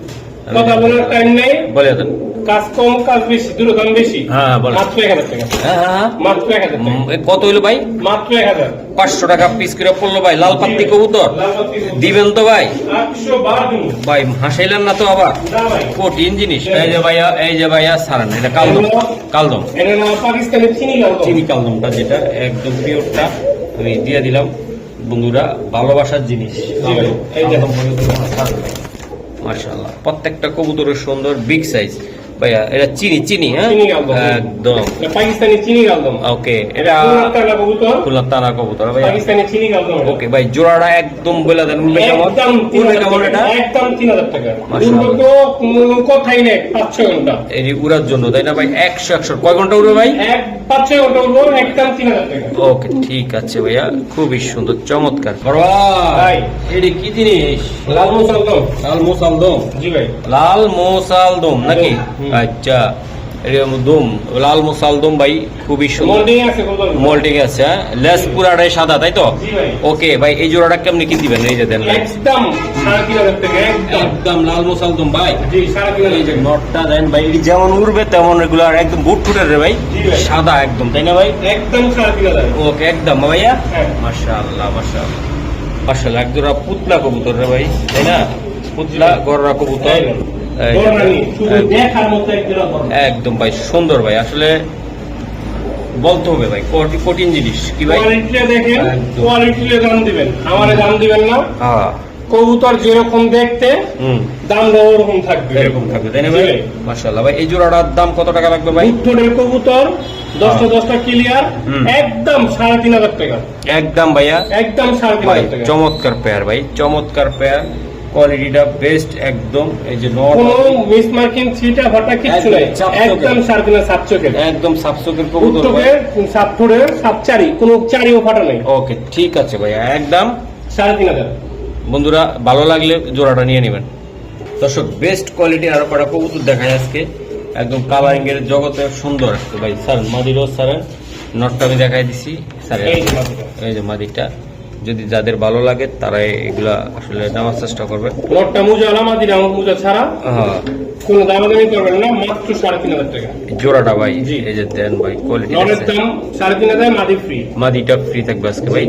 S3: কথা বলার টাইম নেই,
S1: বলে দেন।
S3: কাজ কম কাজ বেশি, দুটো দাম বেশি।
S1: হ্যাঁ, বলেন।
S3: মাত্র 1000 টাকা।
S1: হ্যাঁ হ্যাঁ,
S3: মাত্র 1000 টাকা।
S1: এ কত হইলো ভাই?
S3: মাত্র 1000।
S1: 500 টাকা পিস করে পড়লো ভাই, লাল পাত্তি কবুতর।
S3: লালপাত্তি কবুতর।
S1: দিবেন তো ভাই?
S3: 812 দিন।
S1: ভাই হাসাইলেন না তো আবার?
S3: না ভাই।
S1: কঠিন জিনিস। এই যে ভাইয়া, এই যে ভাইয়া সারান, এটা কালদম। কালদম,
S3: এটা না পাকিস্তানি চিনি লাল।
S1: চিনি কালদমটা যেটা একদম পিওরটা আমি দিয়ে দিলাম। বন্ধুরা, ভালোবাসার জিনিস।
S3: জি ভাই, এই দেখুন।
S1: মাশাআল্লাহ, প্রত্যেকটা কবুতরের সুন্দর, বিগ সাইজ ভাইয়া। এটা চিনি চিনি। হ্যাঁ,
S3: চিনি কালদম।
S1: একদম
S3: এটা পাকিস্তানি চিনি কালদম।
S1: ওকে। এটা
S3: পুরাতন কবুতর,
S1: খুলনা তানা কবুতর ভাইয়া।
S3: পাকিস্তানি চিনি কালদম।
S1: ওকে ভাই, জোড়াটা একদম বলে দেন, উঠবে কেমন?
S3: একদম
S1: উঠবে
S3: 3000
S1: কেমন
S3: টাকা।
S1: এটা?
S3: একদম 3000 টাকা।
S1: মাশাআল্লাহ।
S3: উড়বো তো কোনো কথাই নেই, 5-6 ঘন্টা।
S1: এই যে উড়ার জন্য তাই না ভাই? 100 কয় ঘন্টা উড়বে ভাই?
S3: 5-6 ঘন্টা উড়বো, একদম 3000 টাকা।
S1: ওকে, ঠিক আছে ভাইয়া, খুবই সুন্দর, চমৎকার।
S3: ভাই।
S1: এটি কি জিনিস?
S3: লাল মুসলদম।
S1: লাল মোসালদম।
S3: জি ভাই।
S1: লাল মোসালদম নাকি?
S3: হুম।
S1: আচ্ছা, এরকম দম, লাল মোসালদম ভাই, খুবই সুন্দর।
S3: মোল্ডিং আছে কবুতর।
S1: মোল্টিং আছে। হ্যাঁ, লেস পুরাটাই সাদা তাই তো?
S3: জি ভাই।
S1: ওকে ভাই, এই জোড়াটা কেমনি কি দিবেন? এই যে দেন ভাই।
S3: একদম 3500 টাকা। একদম।
S1: একদম লাল মোসালদম ভাই।
S3: জি 3500
S1: এই যে
S3: টাকা।
S1: নটটা দেন ভাই, এটি যেমন উড়বে তেমন রেগুলার, একদম বুট ফুটের রে ভাই,
S3: জি ভাই।
S1: সাদা একদম তাই না ভাই?
S3: একদম 3500
S1: ওকে, একদম ভাইয়া।
S3: হ্যাঁ।
S1: মাশাআল্লাহ মাশাআল্লাহ মাশাআল্লাহ, একজোড়া পুতলা কবুতর রে ভাই, তাই না? পুতলা গররা কবুতর। এই যে
S3: বড় রানী, শুধু দেখার মতো একজোড়া বড়।
S1: একদম ভাই সুন্দর ভাই, আসলে বলতে হবে ভাই, কঠিন জিনিস কি ভাই?
S3: কোয়ালিটিটা দেখেন,
S1: একদম।
S3: কোয়ালিটিতে দাম দিবেন, আমারে দাম দিবেন না।
S1: হ্যাঁ,
S3: কবুতর যেরকম দেখতে
S1: হুম,
S3: দামটা ওরকম থাকবে।
S1: এরকম থাকবে তাই না ভাই?
S3: জি ভাই।
S1: মাশাআল্লাহ ভাই, এই জোড়াটার দাম কত টাকা লাগবে ভাই?
S3: উত্তরের কবুতর 10টা ক্লিয়ার,
S1: হুম।
S3: একদম 3500 টাকা।
S1: একদম ভাইয়া।
S3: একদম
S1: ভাই
S3: 3500 টাকা।
S1: চমৎকার পেয়ার ভাই, চমৎকার পেয়ার, কোয়ালিটিটা বেস্ট একদম। এই যে নট,
S3: কোনো মিস মার্কিং ছিটা ফাটা কিছু নাই,
S1: একদম চাপ চোখের।
S3: একদম 3500 সাত চোখের।
S1: একদম সাবসকের কবুতর ভাই।
S3: উত্তরের সাত ফুটের সাত চারি, কোনো চারিও ফাটা নাই।
S1: ওকে, ঠিক আছে ভাইয়া, একদম।
S3: 3500।
S1: বন্ধুরা, ভালো লাগলে জোড়াটা নিয়ে নেবেন। দর্শক, বেস্ট কোয়ালিটি আরো কটা কবুতর দেখায় আজকে, একদম কালারিং এর জগতে সুন্দর আসছে ভাই। স্যার মাদিরও স্যার নটটা আমি দেখাই দিছি স্যার।
S3: এই যে মাদিটা।
S1: এই যে মাদিটা, যদি যাদের ভালো লাগে তারা এগুলা আসলে নেওয়ার চেষ্টা করবে।
S3: লটটা মুজা আলামা দিন, আমার মুজা ছাড়া
S1: হ্যাঁ,
S3: কোনো দামাদামি করবেন না, মাত্র 3500 টাকা।
S1: জোড়াটা ভাই,
S3: জি।
S1: এই যে দেন ভাই, কোয়ালিটি
S3: লটের দাম 3500, মাদি ফ্রি।
S1: মাদিটা ফ্রি থাকবে আজকে ভাই।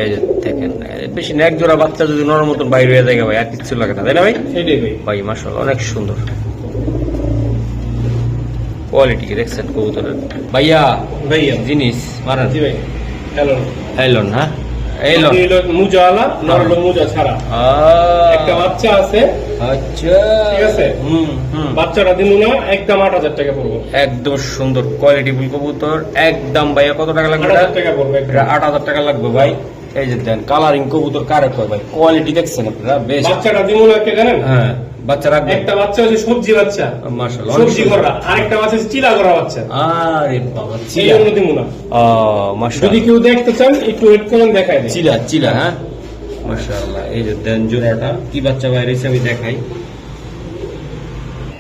S1: এই যে দেখেন, বেশি না, এক জোড়া বাচ্চা যদি নরম মতন বাইরে হয়ে যায় ভাই, আর কিচ্ছু লাগে না তাই না ভাই?
S3: সেটাই ভাই।
S1: ভাই মাশাআল্লাহ, অনেক সুন্দর কোয়ালিটি দেখছেন কবুতরের ভাইয়া।
S3: ভাইয়া।
S1: জিনিস মারান।
S3: জি ভাই। হ্যালো।
S1: এলন, হ্যাঁ এই লো।
S3: মুজাওয়ালা, নর হলো মুজা ছাড়া। একটা বাচ্চা আছে,
S1: আচ্ছা
S3: ঠিক আছে? বাচ্চাটা দিব না, একদম 8,000 টাকা পড়বো।
S1: একদম সুন্দর কোয়ালিটিফুল কবুতর, একদম ভাইয়া কত টাকা লাগবে?
S3: 8,000 টাকা পড়বে।
S1: এটা 8,000 টাকা লাগবে ভাই। এই যে দেন কালারিং কবুতর কারে কয় ভাই, কোয়ালিটি দেখছেন আপনারা বেশ।
S3: বাচ্চাটা দিব না কে জানেন?
S1: হ্যাঁ বাচ্চা রাখবে।
S3: একটা বাচ্চা হচ্ছে সবজি বাচ্চা,
S1: মাশাআল্লাহ,
S3: সবজি করা, আরেকটা বাচ্চা হচ্ছে চিলা করা বাচ্চা।
S1: আরে বাবা,
S3: এই
S1: চিলা।
S3: জন্য দিব না।
S1: মাশাআল্লাহ,
S3: যদি কেউ দেখতে চান একটু ওয়েট করেন, দেখাই দিই।
S1: চিলা চিলা, হ্যাঁ মাশাআল্লাহ। এই যে দেন জোড়াটা কি বাচ্চা ভাই রেসে আমি দেখাই।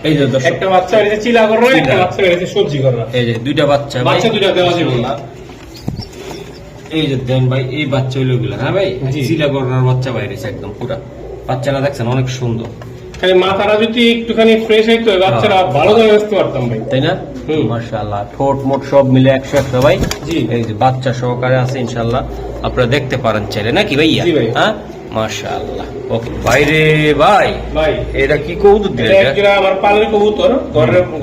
S1: এই যে দর্শক,
S3: একটা বাচ্চা হয়েছে চিলা করা, একটা বাচ্চা হয়েছে সবজি করা।
S1: এই যে দুইটা বাচ্চা ভাই,
S3: বাচ্চা দুইটা দেওয়া যাবে।
S1: এই যে দেন ভাই, এই বাচ্চা হইলো গুলা, হ্যাঁ ভাই
S3: জি।
S1: চিলা করার বাচ্চা ভাই রেসে একদম পুরা। বাচ্চাটা দেখছেন অনেক সুন্দর,
S3: খালি মাথাটা যদি একটুখানি ফ্রেশ হইতো বাচ্চারা ভালো করে আসতে পারতাম ভাই।
S1: তাই না?
S3: হুম।
S1: মাশাআল্লাহ, ঠোঁট মোট সব মিলে 100 ভাই।
S3: জি।
S1: এই যে বাচ্চা সহকারে আছে ইনশাআল্লাহ, আপনারা দেখতে পারেন চাইলে নাকি ভাইয়া?
S3: জি ভাই।
S1: হ্যাঁ মাশাআল্লাহ। ওকে বাইরে ভাই,
S3: ভাই
S1: এটা কি কবুতর
S3: এটা
S1: দিলেন?
S3: একটা আমার পালের কবুতর,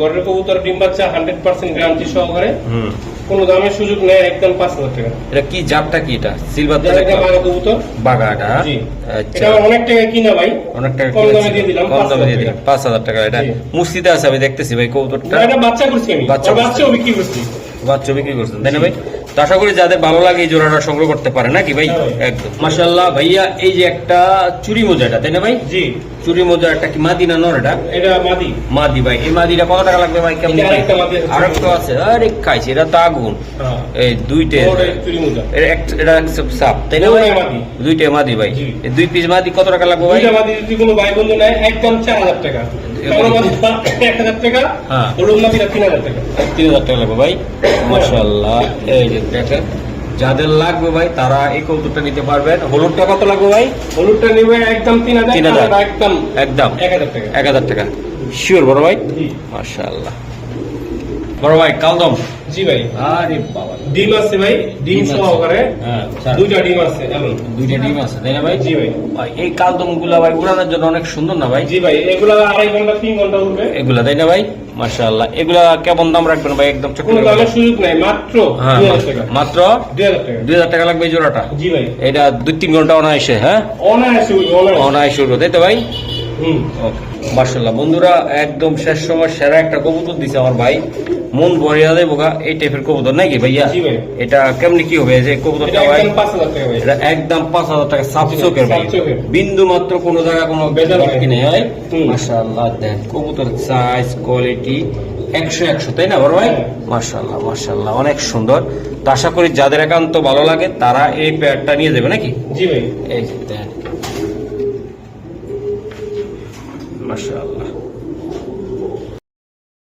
S3: ঘরের কবুতর, ডিম বাচ্চা 100% গ্যারান্টি সহকারে,
S1: হুম,
S3: কোনো দামের সুযোগ নেই, একদম 5,000 টাকা।
S1: এটা কি জাতটা কি? এটা সিলভার
S3: এটা একটা বাঘা কবুতর।
S1: বাগাটা?
S3: জি।
S1: আচ্ছা,
S3: এটা আমার অনেক টাকা কিনা ভাই,
S1: অনেক টাকা
S3: কম দামে
S1: কিনেছি।
S3: দিয়ে দিলাম,
S1: কম দামে দিয়ে
S3: 5,000
S1: দিলাম 5,000 টাকা। এটা
S3: জি।
S1: মুস্তিতে আছে আমি দেখতেছি ভাই কবুতরটা।
S3: এটা বাচ্চা করছি আমি,
S1: বাচ্চা করছেন।
S3: বাচ্চাও বিক্রি করছি।
S1: বাচ্চা বিক্রি করছেন তাই না ভাই? তো আশা করি যাদের ভালো লাগে এই জোড়াটা সংগ্রহ করতে পারে নাকি ভাই?
S3: হ্যাঁ ভাই।
S1: একদম মাশাআল্লাহ। ভাইয়া এই যে একটা চুরি মোজাটা তাই না ভাই?
S3: জি।
S1: চুরি মোজাটা কি মাদি না নর? এটা
S3: এটা মাদি।
S1: মাদি ভাই। এই মাদিটা কত টাকা লাগবে ভাই? কেমন?
S3: এটা আরেকটা মাদি আছে।
S1: আরেকটা আছে? আরে খাইছি, এটা তো আগুন।
S3: হ্যাঁ।
S1: এই দুইটা
S3: ওটা চুরি মোজা।
S1: এটা সাপ তাই না ভাই?
S3: দুইটাই মাদি।
S1: দুইটাই মাদি ভাই।
S3: জি।
S1: এই 2 পিস মাদি কত টাকা লাগবে ভাই?
S3: দুইটা মাদি যদি কোনো ভাই বন্ধু নেয়, একদম 4,000 টাকা। কোনো মাদি 1,000 টাকা,
S1: হ্যাঁ।
S3: হলুদ মাদিটা 3,000 টাকা।
S1: 3,000 টাকা লাগবে ভাই। মাশাআল্লাহ। এই যে দেখেন, যাদের লাগবে ভাই তারা এই কৌতুকটা নিতে পারবেন। হলুদটা কত লাগবে ভাই?
S3: হলুদটা নিবে একদম 3,000,
S1: 3,000
S3: আর একদম
S1: একদম
S3: 1,000 টাকা।
S1: 1,000 টাকা শিওর বড় ভাই?
S3: জি।
S1: মাশাআল্লাহ। বড় ভাই কালদম।
S3: জি ভাই।
S1: আরে বাবা,
S3: ডিম আছে ভাই, ডিম
S1: ডিম আছে।
S3: সহকারে
S1: হ্যাঁ,
S3: দুইটা ডিম আছে এমন।
S1: দুইটা ডিম আছে তাই না ভাই?
S3: জি ভাই।
S1: ভাই এই কালদম গুলা ভাই উড়ানোর জন্য অনেক সুন্দর না ভাই?
S3: জি ভাই, এগুলা 2.5 ঘন্টা 3 ঘন্টা উঠবে।
S1: এগুলা তাই না ভাই? মাশাআল্লাহ। এগুলা কেমন দাম রাখবেন ভাই? একদম ছোট
S3: কোনো
S1: করে
S3: দামের
S1: বলেন।
S3: সুযোগ নাই, মাত্র
S1: হ্যাঁ,
S3: 2,000 টাকা।
S1: মাত্র
S3: 2,000 টাকা।
S1: 2,000 টাকা লাগবে এই জোড়াটা?
S3: জি ভাই।
S1: এটা 2-3 ঘন্টা অনায়াসে, হ্যাঁ
S3: অনায়াসে উঠবে, অনায়াসে।
S1: অনায়াসে উঠবে তাই তো ভাই?
S3: হুম।
S1: মাশাআল্লাহ। বন্ধুরা একদম শেষ সময় সেরা একটা কবুতর দিছে আমার ভাই, মন ভরিয়া দেয় বোকা এই টাইপের কবুতর নাকি ভাইয়া?
S3: জি ভাই।
S1: এটা কেমনি কি হবে যে
S3: এটা
S1: কবুতরটা ভাই?
S3: একদম 5,000 টাকা ভাই।
S1: এটা একদম 5,000 টাকা সাফ চোখের ভাই,
S3: সাফ চোখের।
S1: বিন্দু মাত্র কোনো জায়গা কোনো
S3: ভেজাল
S1: কি নেই ভাই।
S3: হুম।
S1: মাশাআল্লাহ। দেন কবুতর সাইজ কোয়ালিটি 100 তাই না বড় ভাই?
S3: হ্যাঁ।
S1: মাশাআল্লাহ মাশাআল্লাহ, অনেক সুন্দর। তো আশা করি যাদের একান্ত ভালো লাগে তারা এই পেয়ারটা নিয়ে যাবে নাকি?
S3: জি ভাই।
S1: এই যে দেন মাশাআল্লাহ।